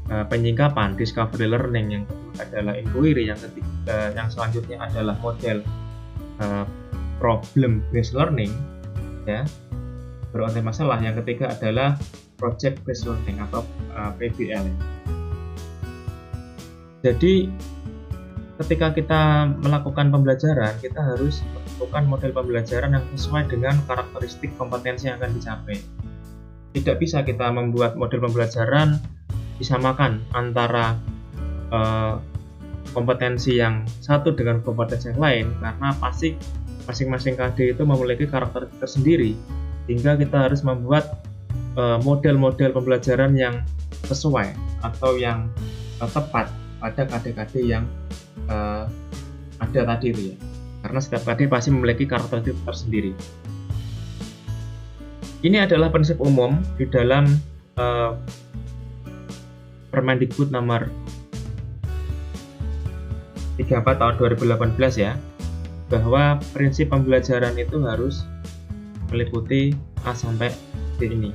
penyingkapan, discovery learning, yang kedua adalah inquiry, yang selanjutnya adalah model problem based learning ya, berorientasi masalah. Yang ketiga adalah project based learning atau PBL. Jadi ketika kita melakukan pembelajaran, kita harus melakukan model pembelajaran yang sesuai dengan karakteristik kompetensi yang akan dicapai. Tidak bisa kita membuat model pembelajaran disamakan antara kompetensi yang satu dengan kompetensi yang lain, karena pasti masing-masing KD itu memiliki karakteristik tersendiri, sehingga kita harus membuat model-model pembelajaran yang sesuai atau yang tepat pada KD-KD yang ada tadi itu ya, karena setiap KD pasti memiliki karakteristik tersendiri. Ini adalah prinsip umum di dalam Permendikbud nomor 34 tahun 2018 ya, bahwa prinsip pembelajaran itu harus meliputi A sampai D ini.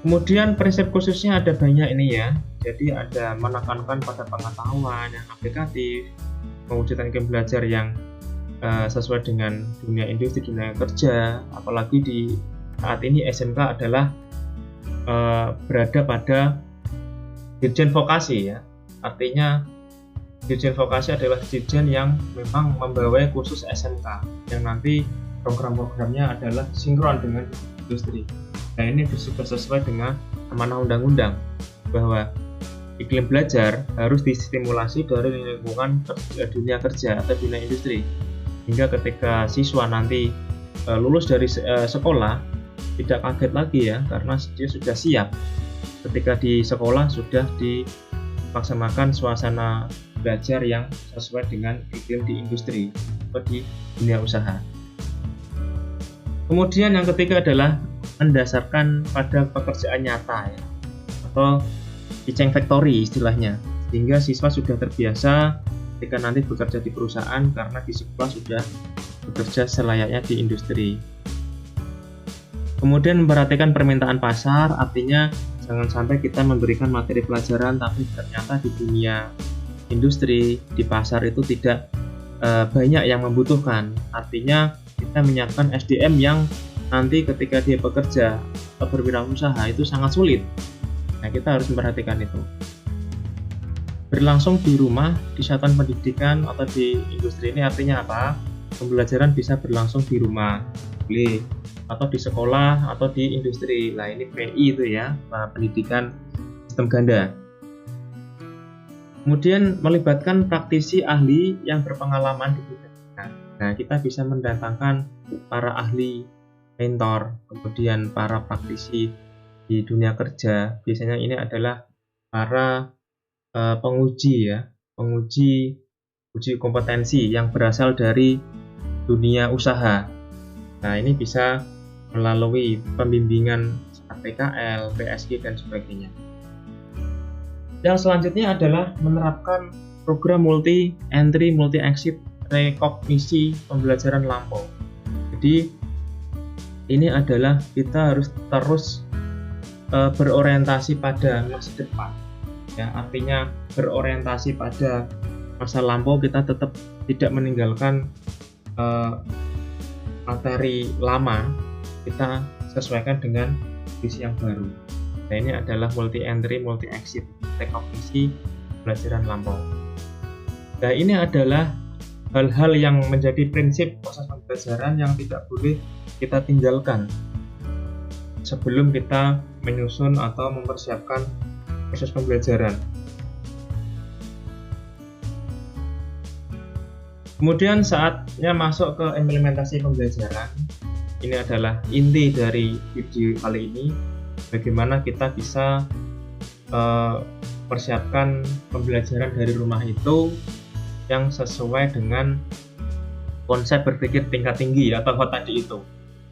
Kemudian prinsip khususnya ada banyak ini ya. Jadi ada menekankan pada pengetahuan yang aplikatif, mewujudkan game belajar yang sesuai dengan dunia industri, dunia kerja. Apalagi di saat ini SMK adalah berada pada dirjen vokasi ya. Artinya dirjen vokasi adalah dirjen yang memang membawai khusus SMK, yang nanti program-programnya adalah sinkron dengan industri. Nah, ini sudah sesuai dengan amanah undang-undang bahwa iklim belajar harus distimulasi dari lingkungan dunia kerja atau dunia industri, hingga ketika siswa nanti lulus dari sekolah tidak kaget lagi ya, karena dia sudah siap ketika di sekolah sudah dilaksanakan suasana belajar yang sesuai dengan iklim di industri atau di dunia usaha. Kemudian yang ketiga adalah mendasarkan pada pekerjaan nyata ya, atau Iceng Factory istilahnya, sehingga siswa sudah terbiasa ketika nanti bekerja di perusahaan karena di sekolah sudah bekerja selayaknya di industri. Kemudian memperhatikan permintaan pasar, artinya jangan sampai kita memberikan materi pelajaran tapi ternyata di dunia industri, di pasar itu tidak banyak yang membutuhkan. Artinya kita menyiapkan SDM yang nanti ketika dia bekerja atau berwirausaha itu sangat sulit. Nah, kita harus memperhatikan itu. Berlangsung di rumah, di satuan pendidikan atau di industri ini artinya apa? Pembelajaran bisa berlangsung di rumah, boleh, atau di sekolah atau di industri. Nah, ini PI itu ya, pendidikan sistem ganda. Kemudian melibatkan praktisi ahli yang berpengalaman di bidang. Nah, kita bisa mendatangkan para ahli, mentor, kemudian para praktisi di dunia kerja. Biasanya ini adalah para penguji ya, uji kompetensi yang berasal dari dunia usaha. Nah, ini bisa melalui pembimbingan PKL, PSG dan sebagainya. Yang selanjutnya adalah menerapkan program multi entry, multi exit rekognisi pembelajaran lampau. Jadi ini adalah kita harus terus berorientasi pada masa depan ya, artinya berorientasi pada masa lampau. Kita tetap tidak meninggalkan materi lama, kita sesuaikan dengan visi yang baru. Nah, ini adalah multi entry multi exit rekognisi pembelajaran lampau. Nah, ini adalah hal-hal yang menjadi prinsip proses pembelajaran yang tidak boleh kita tinggalkan sebelum kita menyusun atau mempersiapkan proses pembelajaran. Kemudian saatnya masuk ke implementasi pembelajaran. Ini adalah inti dari video kali ini, bagaimana kita bisa persiapkan pembelajaran dari rumah itu yang sesuai dengan konsep berpikir tingkat tinggi atau HOT tadi itu.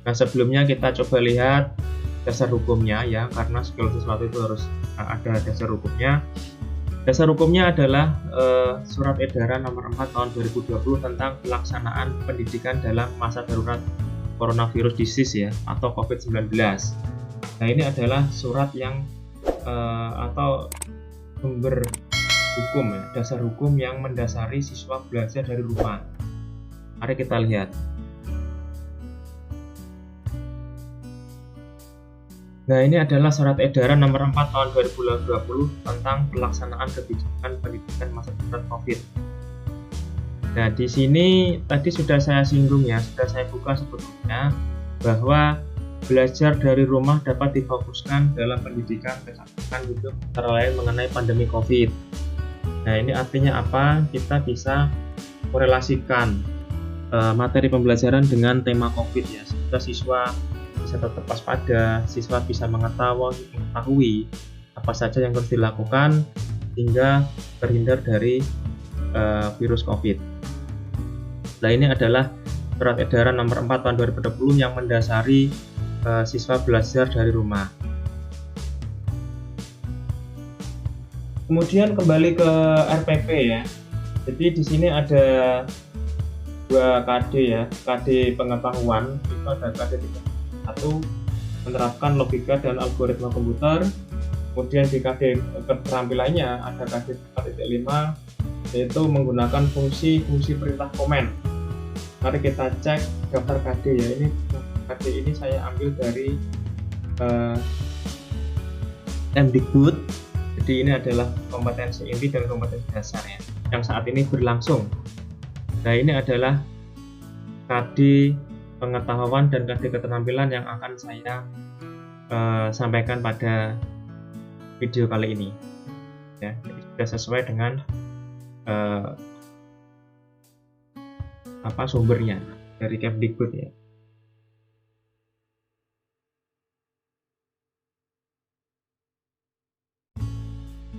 Nah, sebelumnya kita coba lihat dasar hukumnya ya, karena segala sesuatu itu harus ada dasar hukumnya. Dasar hukumnya adalah Surat Edaran Nomor 4 Tahun 2020 tentang pelaksanaan pendidikan dalam masa darurat coronavirus disease ya, atau COVID-19. Nah, ini adalah surat yang atau sumber hukum ya, dasar hukum yang mendasari siswa belajar dari rumah. Mari kita lihat. Nah, ini adalah Surat Edaran Nomor 4 Tahun 2020 tentang pelaksanaan kebijakan pendidikan masa darurat COVID. Nah, di sini tadi sudah saya singgung ya, sudah saya buka sebetulnya bahwa belajar dari rumah dapat difokuskan dalam pendidikan kesehatan hidup antara lain mengenai pandemi COVID. Nah, ini artinya apa? Kita bisa korelasikan materi pembelajaran dengan tema COVID ya, sehingga siswa bisa tetap waspada, siswa bisa mengetahui apa saja yang harus dilakukan hingga terhindar dari virus COVID. Nah, ini adalah Surat Edaran Nomor 4 Tahun 2020 yang mendasari siswa belajar dari rumah. Kemudian kembali ke RPP ya. Jadi di sini ada 2 KD ya, KD pengetahuan, itu ada KD 1 menerapkan logika dan algoritma komputer. Kemudian di KD keterampilannya ada KD 4.5 yaitu menggunakan fungsi perintah komen. Mari kita cek daftar KD ya. Ini KD ini saya ambil dari Mdikbud. Jadi ini adalah kompetensi inti dan kompetensi dasar ya, yang saat ini berlangsung. Nah, ini adalah KD pengetahuan dan KD keterampilan yang akan saya sampaikan pada video kali ini. Ya, jadi sudah sesuai dengan sumbernya dari Kemdikbud ya.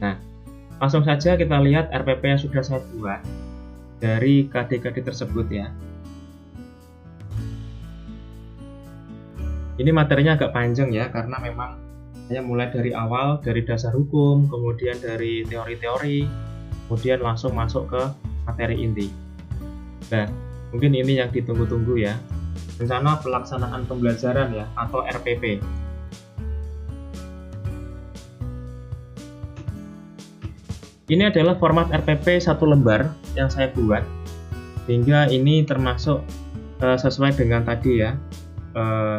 Nah, langsung saja kita lihat RPP yang sudah saya buat dari KD-KD tersebut ya. Ini materinya agak panjang ya, karena memang saya mulai dari awal, dari dasar hukum, kemudian dari teori-teori, kemudian langsung masuk ke materi inti. Nah, mungkin ini yang ditunggu-tunggu ya, rencana pelaksanaan pembelajaran ya, atau RPP. Ini adalah format RPP 1 lembar yang saya buat, sehingga ini termasuk sesuai dengan tadi ya,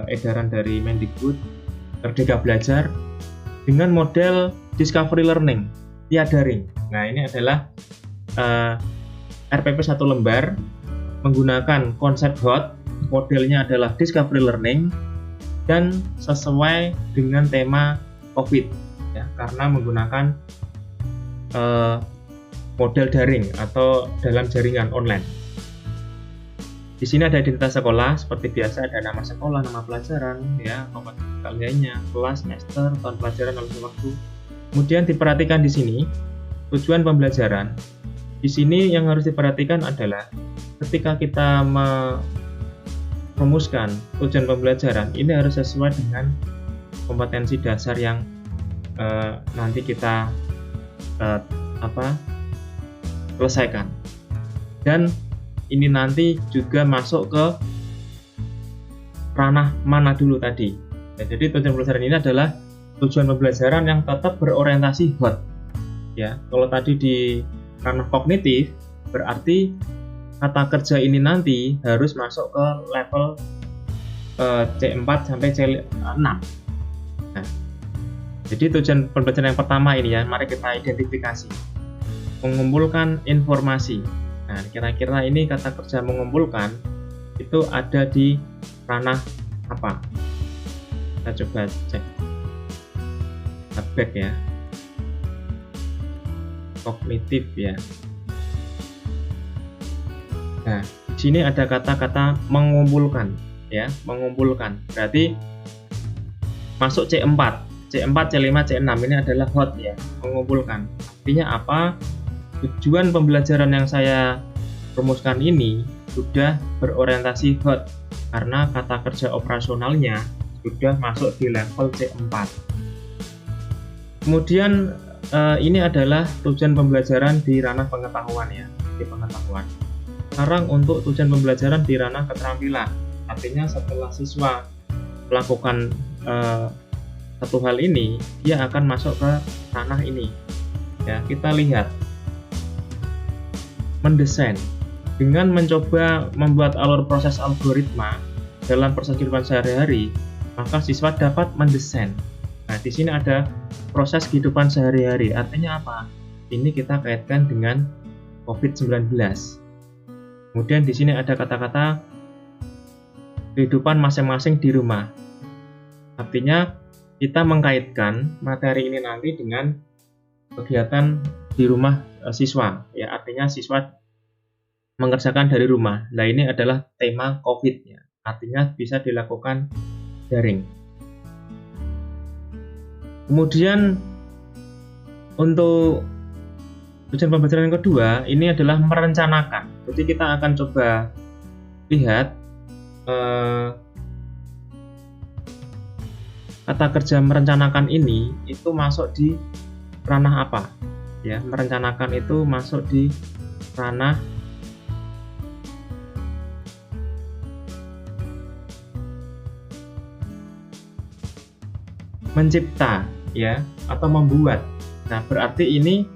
edaran dari Mendikbud, Merdeka Belajar, dengan model Discovery Learning, via daring. Nah, ini adalah RPP 1 lembar, menggunakan konsep HOT, modelnya adalah Discovery Learning, dan sesuai dengan tema COVID, ya, karena menggunakan model daring atau dalam jaringan online. Di sini ada identitas sekolah seperti biasa, ada nama sekolah, nama pelajaran, ya, kompetensi lainnya, kelas, semester, tahun pelajaran, lalu waktu. Kemudian diperhatikan di sini tujuan pembelajaran. Di sini yang harus diperhatikan adalah ketika kita merumuskan tujuan pembelajaran, ini harus sesuai dengan kompetensi dasar yang nanti kita selesaikan. Dan ini nanti juga masuk ke ranah mana dulu tadi. Ya, jadi tujuan pembelajaran ini adalah tujuan pembelajaran yang tetap berorientasi HOT. Ya, kalau tadi di ranah kognitif, berarti kata kerja ini nanti harus masuk ke level C4 sampai C6. Nah, jadi tujuan pembelajaran yang pertama ini ya, mari kita identifikasi. mengumpulkan informasi. Nah, kira-kira ini kata kerja mengumpulkan itu ada di ranah apa? Kita coba cek. Back ya. Kognitif ya. Nah, di sini ada kata-kata mengumpulkan ya, mengumpulkan. Berarti masuk C4, C5, C6 ini adalah hot ya, mengumpulkan. Artinya apa? Tujuan pembelajaran yang saya rumuskan ini sudah berorientasi hot karena kata kerja operasionalnya sudah masuk di level C4. Kemudian ini adalah tujuan pembelajaran di ranah pengetahuan ya, di pengetahuan. Sekarang untuk tujuan pembelajaran di ranah keterampilan, artinya setelah siswa melakukan satu hal ini, dia akan masuk ke ranah ini. Ya, kita lihat mendesain dengan mencoba membuat alur proses algoritma dalam proses kehidupan sehari-hari, maka siswa dapat mendesain. Nah, di sini ada proses kehidupan sehari-hari. Artinya apa? Ini kita kaitkan dengan COVID-19. Kemudian di sini ada kata-kata kehidupan masing-masing di rumah. Artinya kita mengkaitkan materi ini nanti dengan kegiatan di rumah siswa. Ya, artinya siswa mengerjakan dari rumah. Nah, ini adalah tema COVID ya. Artinya bisa dilakukan daring. Kemudian untuk tujuan pembelajaran yang kedua, ini adalah merencanakan. Jadi kita akan coba lihat kata kerja merencanakan ini itu masuk di ranah apa? Ya, merencanakan itu masuk di ranah mencipta ya, atau membuat. Nah, berarti ini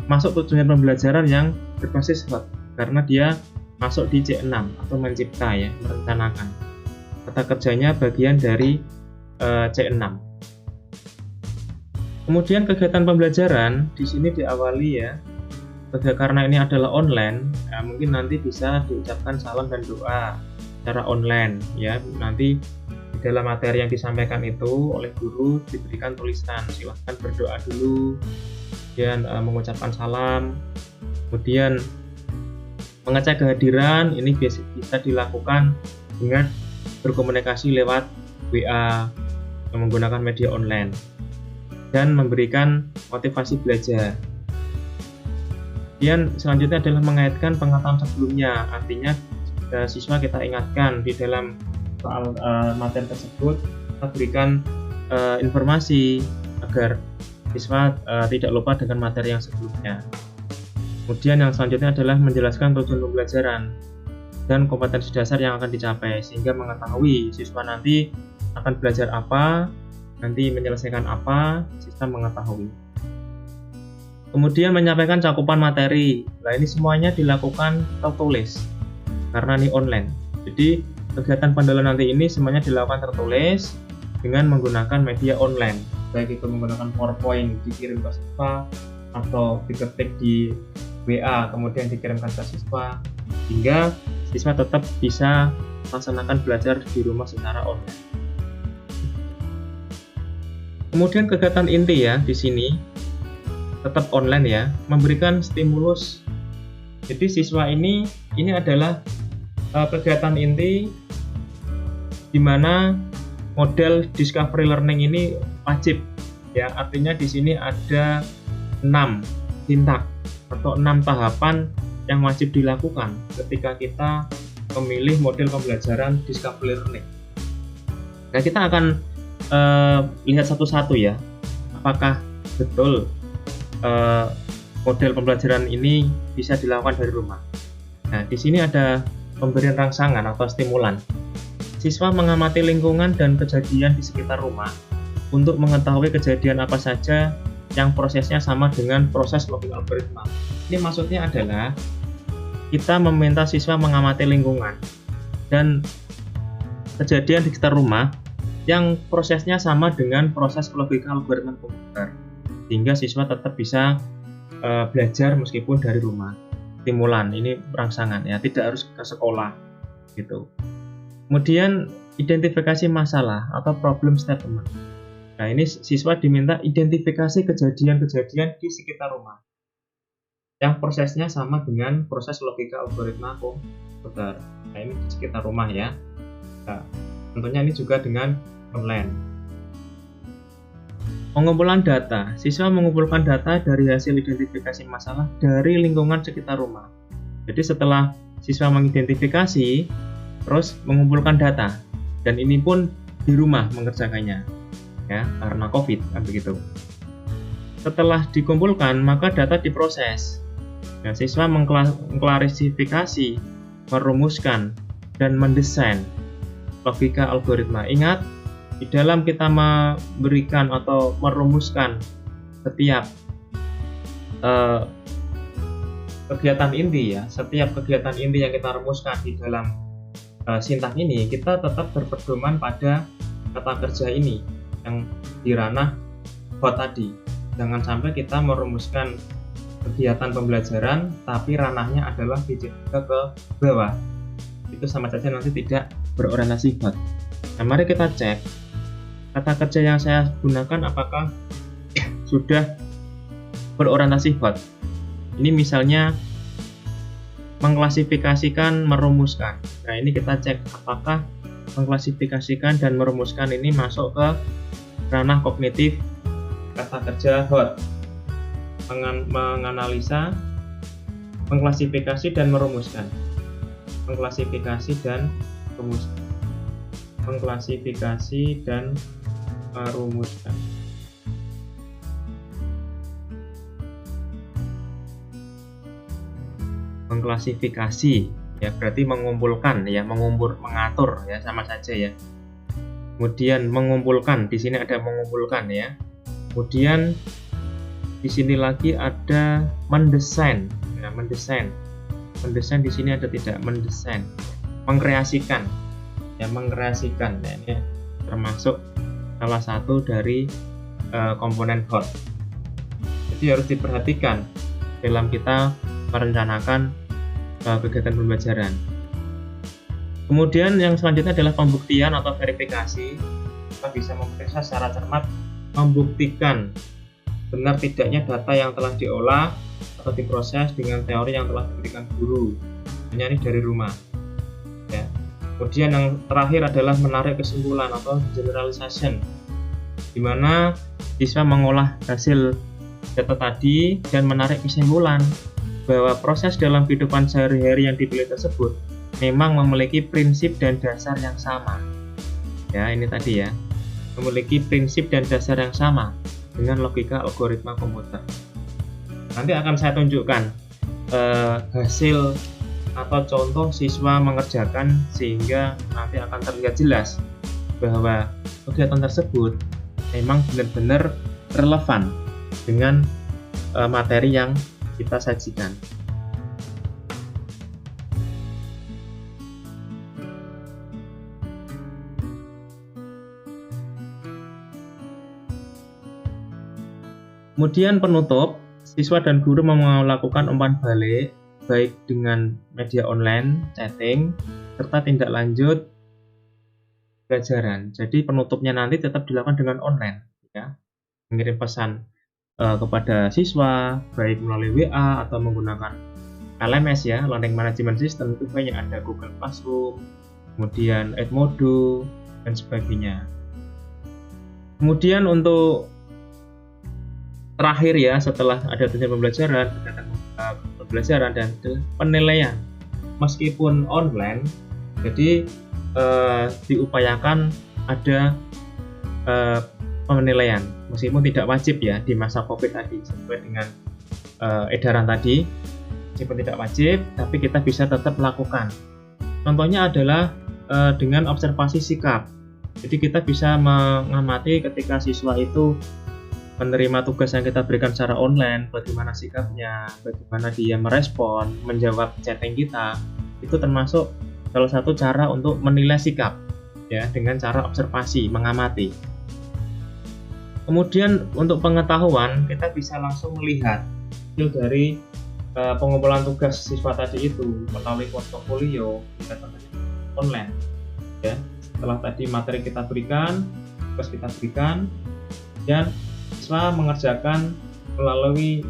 masuk tujuan pembelajaran yang berbasis hot karena dia masuk di C6 atau mencipta ya, merencanakan. Kata kerjanya bagian dari C6. Kemudian kegiatan pembelajaran di sini diawali ya, karena ini adalah online, ya, mungkin nanti bisa diucapkan salam dan doa secara online ya. Nanti di dalam materi yang disampaikan itu oleh guru diberikan tulisan, silahkan berdoa dulu, kemudian mengucapkan salam, kemudian mengecek kehadiran. Ini bisa dilakukan dengan berkomunikasi lewat WA menggunakan media online dan memberikan motivasi belajar. Kemudian selanjutnya adalah mengaitkan pengetahuan sebelumnya, artinya siswa kita ingatkan di dalam soal materi tersebut, kita berikan informasi agar siswa tidak lupa dengan materi yang sebelumnya. Kemudian yang selanjutnya adalah menjelaskan tujuan pembelajaran dan kompetensi dasar yang akan dicapai, sehingga mengetahui siswa nanti akan belajar apa, nanti menyelesaikan apa, siswa mengetahui. Kemudian menyampaikan cakupan materi. Nah, ini semuanya dilakukan tertulis karena ini online. Jadi kegiatan pendalaman nanti ini semuanya dilakukan tertulis dengan menggunakan media online, baik itu menggunakan PowerPoint dikirim ke siswa atau diketik di WA kemudian dikirimkan ke siswa, hingga siswa tetap bisa melaksanakan belajar di rumah secara online. Kemudian kegiatan inti ya di sini tetap online ya, memberikan stimulus. Jadi siswa ini adalah kegiatan inti di mana model discovery learning ini wajib ya. Artinya di sini ada 6 tindak atau 6 tahapan yang wajib dilakukan ketika kita memilih model pembelajaran discovery learning. Nah, kita akan lihat satu-satu ya, apakah betul model pembelajaran ini bisa dilakukan dari rumah. Nah, di sini ada pemberian rangsangan atau stimulan. Siswa mengamati lingkungan dan kejadian di sekitar rumah untuk mengetahui kejadian apa saja yang prosesnya sama dengan proses logging algoritma. Ini maksudnya adalah kita meminta siswa mengamati lingkungan dan kejadian di sekitar rumah yang prosesnya sama dengan proses logika algoritma komputer, sehingga siswa tetap bisa belajar meskipun dari rumah. Stimulan ini rangsangan ya, tidak harus ke sekolah gitu. Kemudian identifikasi masalah atau problem statement. Nah, ini siswa diminta identifikasi kejadian-kejadian di sekitar rumah yang prosesnya sama dengan proses logika algoritma komputer. Nah, ini di sekitar rumah ya. Nah, tentunya ini juga dengan online. Pengumpulan data. Siswa mengumpulkan data dari hasil identifikasi masalah dari lingkungan sekitar rumah. Jadi setelah siswa mengidentifikasi, terus mengumpulkan data. Dan ini pun di rumah mengerjakannya. Ya, karena COVID kan begitu. Setelah dikumpulkan, maka data diproses. Nah, siswa mengklarifikasi, merumuskan, dan mendesain logika algoritma. Ingat, di dalam kita memberikan atau merumuskan setiap kegiatan inti ya, setiap kegiatan inti yang kita rumuskan di dalam sintak ini, kita tetap berpedoman pada kata kerja ini yang di ranah hot tadi. Jangan sampai kita merumuskan kegiatan pembelajaran tapi ranahnya adalah ke bawah. Itu sama saja nanti tidak berorientasi hot. Nah, mari kita cek kata kerja yang saya gunakan apakah sudah berorientasi hot. Ini misalnya mengklasifikasikan, merumuskan. Nah, ini kita cek apakah mengklasifikasikan dan merumuskan ini masuk ke ranah kognitif kata kerja hot. Menganalisa, mengklasifikasi dan merumuskan. Mengklasifikasi dan merumuskan. Mengklasifikasi dan merumuskan. Mengklasifikasi ya berarti mengumpulkan ya, mengatur ya, sama saja ya. Kemudian mengumpulkan, di sini ada mengumpulkan ya. Kemudian di sini lagi ada mendesain. Nah, mendesain di sini ada tidak mendesain, mengkreasikan ya, mengkreasikan. Nah, ini termasuk salah satu dari komponen hot. Jadi harus diperhatikan dalam kita merencanakan kegiatan pembelajaran. Kemudian yang selanjutnya adalah pembuktian atau verifikasi. Kita bisa memeriksa secara cermat, membuktikan benar tidaknya data yang telah diolah atau diproses dengan teori yang telah diberikan guru, hanya ini dari rumah ya. Kemudian yang terakhir adalah menarik kesimpulan atau generalization, di mana siswa mengolah hasil data tadi dan menarik kesimpulan bahwa proses dalam kehidupan sehari-hari yang dipilih tersebut memang memiliki prinsip dan dasar yang sama ya. Ini tadi ya, memiliki prinsip dan dasar yang sama dengan logika algoritma komputer. Nanti akan saya tunjukkan hasil atau contoh siswa mengerjakan sehingga nanti akan terlihat jelas bahwa kegiatan tersebut memang benar-benar relevan dengan materi yang kita sajikan. Kemudian penutup, siswa dan guru melakukan umpan balik baik dengan media online, chatting, serta tindak lanjut pelajaran. Jadi penutupnya nanti tetap dilakukan dengan online ya. Mengirim pesan kepada siswa baik melalui WA atau menggunakan LMS ya, Learning Management System. Itu banyak, ada Google Classroom, kemudian Edmodo dan sebagainya. Kemudian untuk terakhir ya, setelah ada tujuan pembelajaran dan penilaian meskipun online, jadi diupayakan ada penilaian meskipun tidak wajib ya di masa COVID tadi, sesuai dengan edaran tadi, meskipun tidak wajib tapi kita bisa tetap melakukan. Contohnya adalah dengan observasi sikap. Jadi kita bisa mengamati ketika siswa itu menerima tugas yang kita berikan secara online, bagaimana sikapnya, bagaimana dia merespon, menjawab chatting kita. Itu termasuk salah satu cara untuk menilai sikap ya, dengan cara observasi, mengamati. Kemudian untuk pengetahuan, kita bisa langsung melihat hasil dari pengumpulan tugas siswa tadi itu melalui portofolio online ya. Setelah tadi materi kita berikan, tugas kita berikan, dan siswa mengerjakan melalui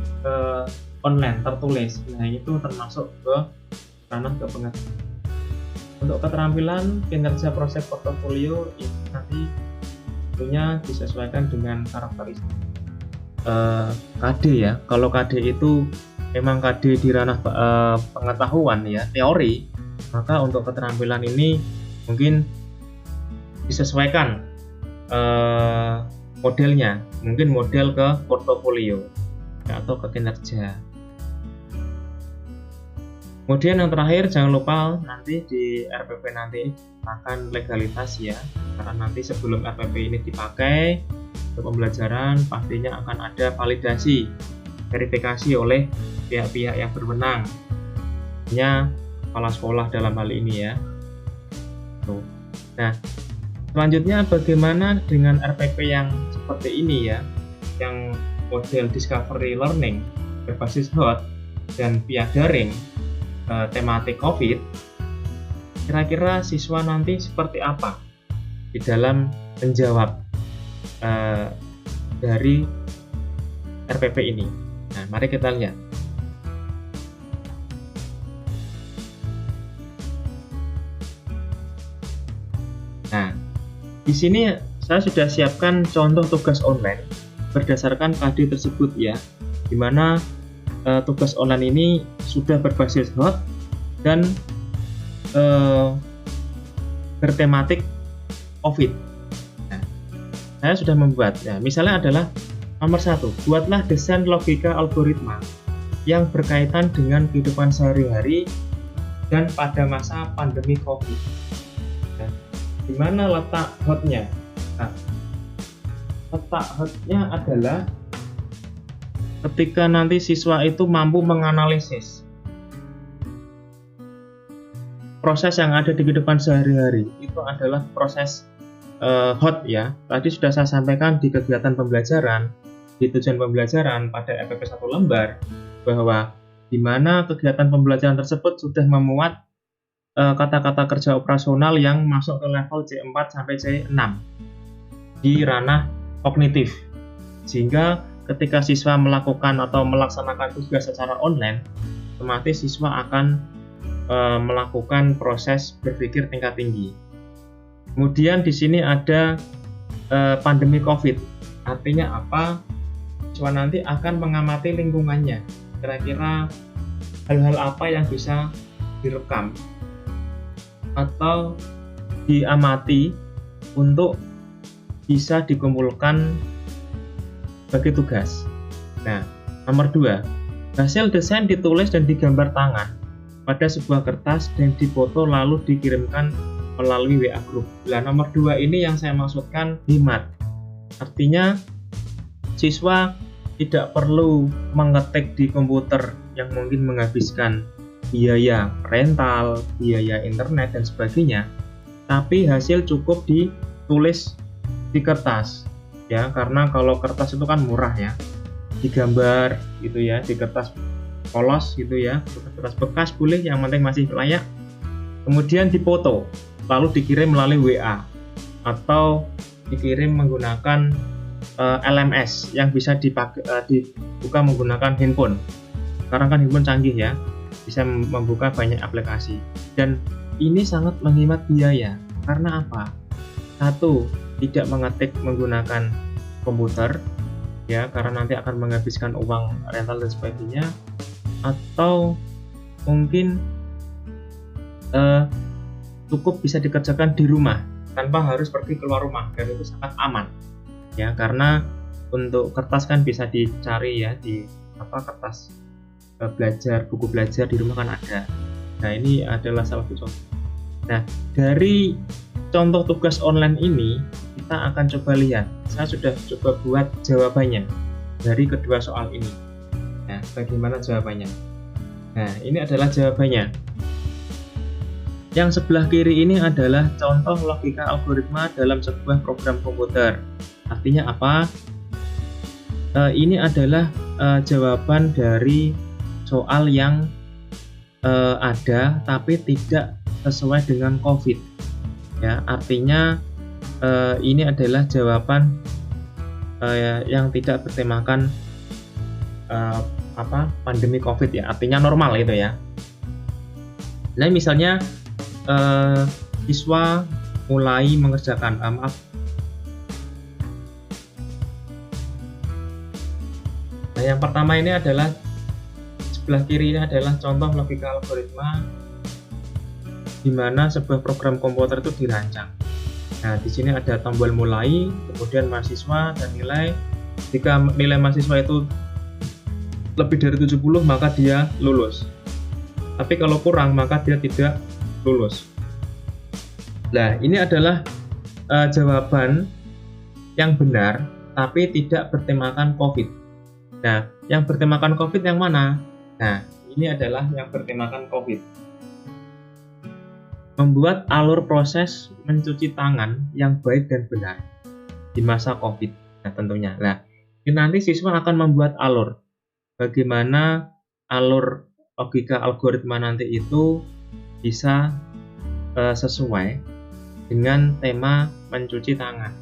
online tertulis. Nah, itu termasuk ke ranah kepengetahuan. Untuk keterampilan kinerja proses portofolio ini nanti tentunya disesuaikan dengan karakteristik KD ya. Kalau KD itu memang KD di ranah pengetahuan ya, teori, maka untuk keterampilan ini mungkin disesuaikan modelnya, mungkin model ke portofolio ya, atau ke kinerja. Kemudian yang terakhir, jangan lupa nanti di RPP nanti akan legalitas ya, karena nanti sebelum RPP ini dipakai untuk pembelajaran pastinya akan ada validasi, verifikasi oleh pihak-pihak yang berwenang, hanya kepala sekolah dalam hal ini ya. Nah, selanjutnya bagaimana dengan RPP yang seperti ini ya, yang model discovery learning berbasis HOT dan via daring, tematik COVID. Kira-kira siswa nanti seperti apa di dalam menjawab dari RPP ini? Nah, mari kita lihat. Nah, di sini saya sudah siapkan contoh tugas online berdasarkan KD tersebut ya, di mana tugas online ini sudah berbasis HOT dan bertematik COVID. Nah, saya sudah membuat. Ya, misalnya adalah nomor 1, buatlah desain logika algoritma yang berkaitan dengan kehidupan sehari-hari dan pada masa pandemi COVID. Nah, di mana letak HOT-nya? Nah, letak HOT-nya adalah ketika nanti siswa itu mampu menganalisis proses yang ada di kehidupan sehari-hari. Itu adalah proses HOT ya. Tadi sudah saya sampaikan di kegiatan pembelajaran, di tujuan pembelajaran pada RPP 1 lembar, bahwa di mana kegiatan pembelajaran tersebut sudah memuat kata-kata kerja operasional yang masuk ke level C4 sampai C6 di ranah kognitif, sehingga ketika siswa melakukan atau melaksanakan tugas secara online, otomatis siswa akan melakukan proses berpikir tingkat tinggi. Kemudian di sini ada pandemi COVID. Artinya apa? Siswa nanti akan mengamati lingkungannya. Kira-kira hal-hal apa yang bisa direkam atau diamati untuk bisa dikumpulkan sebagai tugas. Nah, nomor 2, hasil desain ditulis dan digambar tangan pada sebuah kertas dan difoto lalu dikirimkan melalui WA group. Nah, nomor 2 ini yang saya maksudkan hemat. Artinya siswa tidak perlu mengetik di komputer yang mungkin menghabiskan biaya rental, biaya internet dan sebagainya, tapi hasil cukup ditulis di kertas. Ya, karena kalau kertas itu kan murah ya, digambar gitu ya, di kertas polos gitu ya, kertas bekas boleh, yang penting masih layak, kemudian dipoto lalu dikirim melalui WA atau dikirim menggunakan LMS yang bisa dibuka menggunakan handphone. Sekarang kan handphone canggih ya, bisa membuka banyak aplikasi, dan ini sangat menghemat biaya. Karena apa? 1, tidak mengetik menggunakan komputer ya, karena nanti akan menghabiskan uang rental dan sebagainya, atau mungkin cukup bisa dikerjakan di rumah tanpa harus pergi keluar rumah, dan itu sangat aman ya, karena untuk kertas kan bisa dicari ya di kertas belajar, buku belajar di rumah kan ada. Nah, ini adalah salah satu contoh. Nah, dari contoh tugas online ini kita akan coba lihat. Saya sudah coba buat jawabannya dari kedua soal ini. Nah, bagaimana jawabannya? Nah, ini adalah jawabannya. Yang sebelah kiri ini adalah contoh logika algoritma dalam sebuah program komputer. Artinya apa? Ini adalah jawaban dari soal yang ada tapi tidak sesuai dengan COVID. Ya, artinya ini adalah jawaban yang tidak bertemakan pandemi COVID ya, artinya normal itu ya. Nah, misalnya siswa mulai mengerjakan Nah, yang pertama ini adalah sebelah kiri, ini adalah contoh logika algoritma di mana sebuah program komputer itu dirancang. Nah, di sini ada tombol mulai, kemudian mahasiswa dan nilai. Jika nilai mahasiswa itu lebih dari 70 maka dia lulus. Tapi kalau kurang maka dia tidak lulus. Nah, ini adalah jawaban yang benar tapi tidak bertemakan COVID. Nah, yang bertemakan COVID yang mana? Nah, ini adalah yang bertemakan COVID. Membuat alur proses mencuci tangan yang baik dan benar di masa COVID. Nah, tentunya. Nah, ini nanti siswa akan membuat alur. Bagaimana alur logika algoritma nanti itu bisa sesuai dengan tema mencuci tangan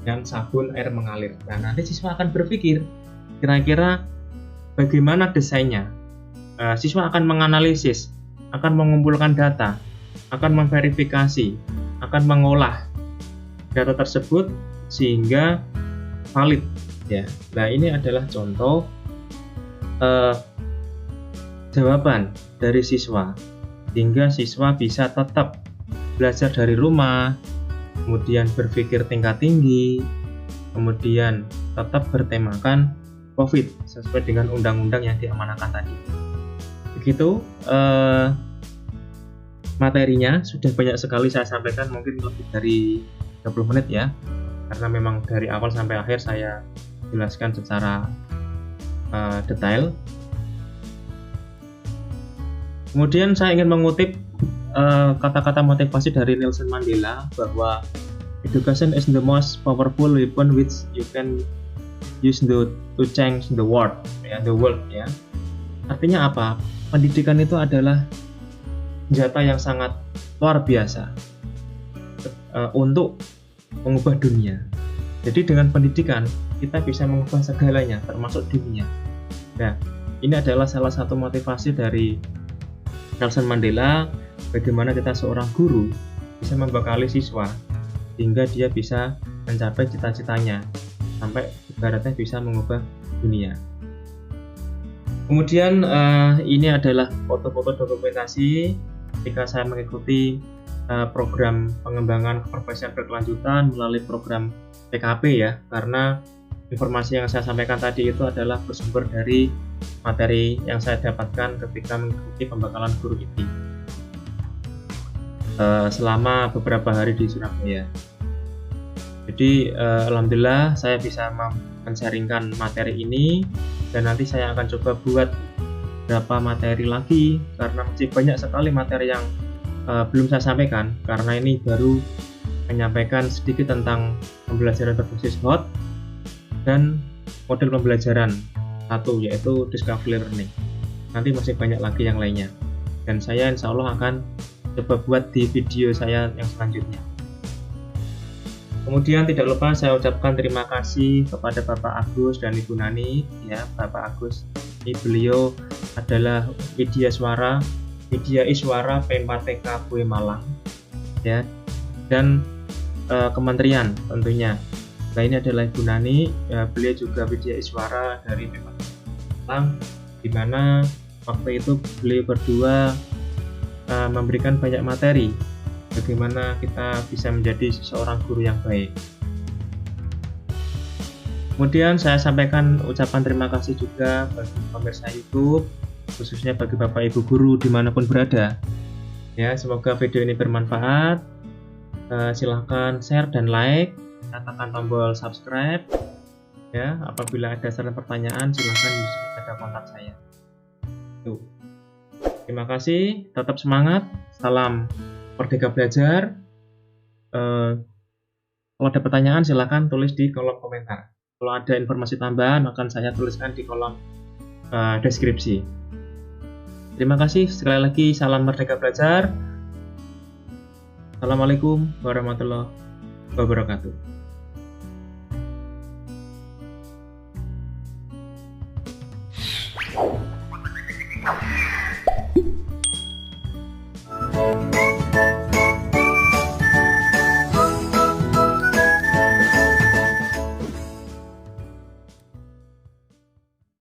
dengan sabun air mengalir. Nah, nanti siswa akan berpikir kira-kira bagaimana desainnya. Siswa akan menganalisis, akan mengumpulkan data, akan memverifikasi, akan mengolah data tersebut sehingga valid ya. Nah, ini adalah contoh jawaban dari siswa sehingga siswa bisa tetap belajar dari rumah, kemudian berpikir tingkat tinggi, kemudian tetap bertemakan COVID sesuai dengan undang-undang yang diamanahkan tadi. Begitu materinya, sudah banyak sekali saya sampaikan, mungkin lebih dari 30 menit ya, karena memang dari awal sampai akhir saya jelaskan secara detail. Kemudian saya ingin mengutip kata-kata motivasi dari Nelson Mandela bahwa education is the most powerful weapon which you can use to change the world ya. Artinya apa? Pendidikan itu adalah senjata yang sangat luar biasa untuk mengubah dunia. Jadi dengan pendidikan kita bisa mengubah segalanya, termasuk dunia. Nah, ini adalah salah satu motivasi dari Nelson Mandela, bagaimana kita seorang guru bisa membekali siswa hingga dia bisa mencapai cita-citanya sampai ibaratnya bisa mengubah dunia. Kemudian ini adalah foto-foto dokumentasi ketika saya mengikuti program pengembangan keprofesian berkelanjutan melalui program PKP ya, karena informasi yang saya sampaikan tadi itu adalah bersumber dari materi yang saya dapatkan ketika mengikuti pembekalan guru ini selama beberapa hari di Surabaya. Jadi alhamdulillah saya bisa men-sharingkan materi ini, dan nanti saya akan coba buat beberapa materi lagi karena masih banyak sekali materi yang belum saya sampaikan, karena ini baru menyampaikan sedikit tentang pembelajaran berbasis HOT dan model pembelajaran satu, yaitu Discovery Learning. Nanti masih banyak lagi yang lainnya, dan saya insya Allah akan coba buat di video saya yang selanjutnya. Kemudian tidak lupa saya ucapkan terima kasih kepada Bapak Agus dan Ibu Nani ya. Bapak Agus ini beliau adalah media Iswara P4TK Bue Malang ya, dan kementerian tentunya. Nah, ini adalah Ibu Nani ya, beliau juga media Iswara dari P4TK Malang, di mana waktu itu beliau berdua memberikan banyak materi bagaimana kita bisa menjadi seorang guru yang baik. Kemudian saya sampaikan ucapan terima kasih juga bagi pemirsa YouTube, khususnya bagi Bapak Ibu guru dimanapun berada. Ya, semoga video ini bermanfaat. Silahkan share dan like, tekan tombol subscribe. Ya, apabila ada saran pertanyaan silahkan ada kontak saya. Tuh. Terima kasih, tetap semangat, salam Merdeka Belajar. Kalau ada pertanyaan silahkan tulis di kolom komentar. Kalau ada informasi tambahan akan saya tuliskan di kolom deskripsi. Terima kasih sekali lagi, salam Merdeka Belajar. Assalamualaikum warahmatullahi wabarakatuh.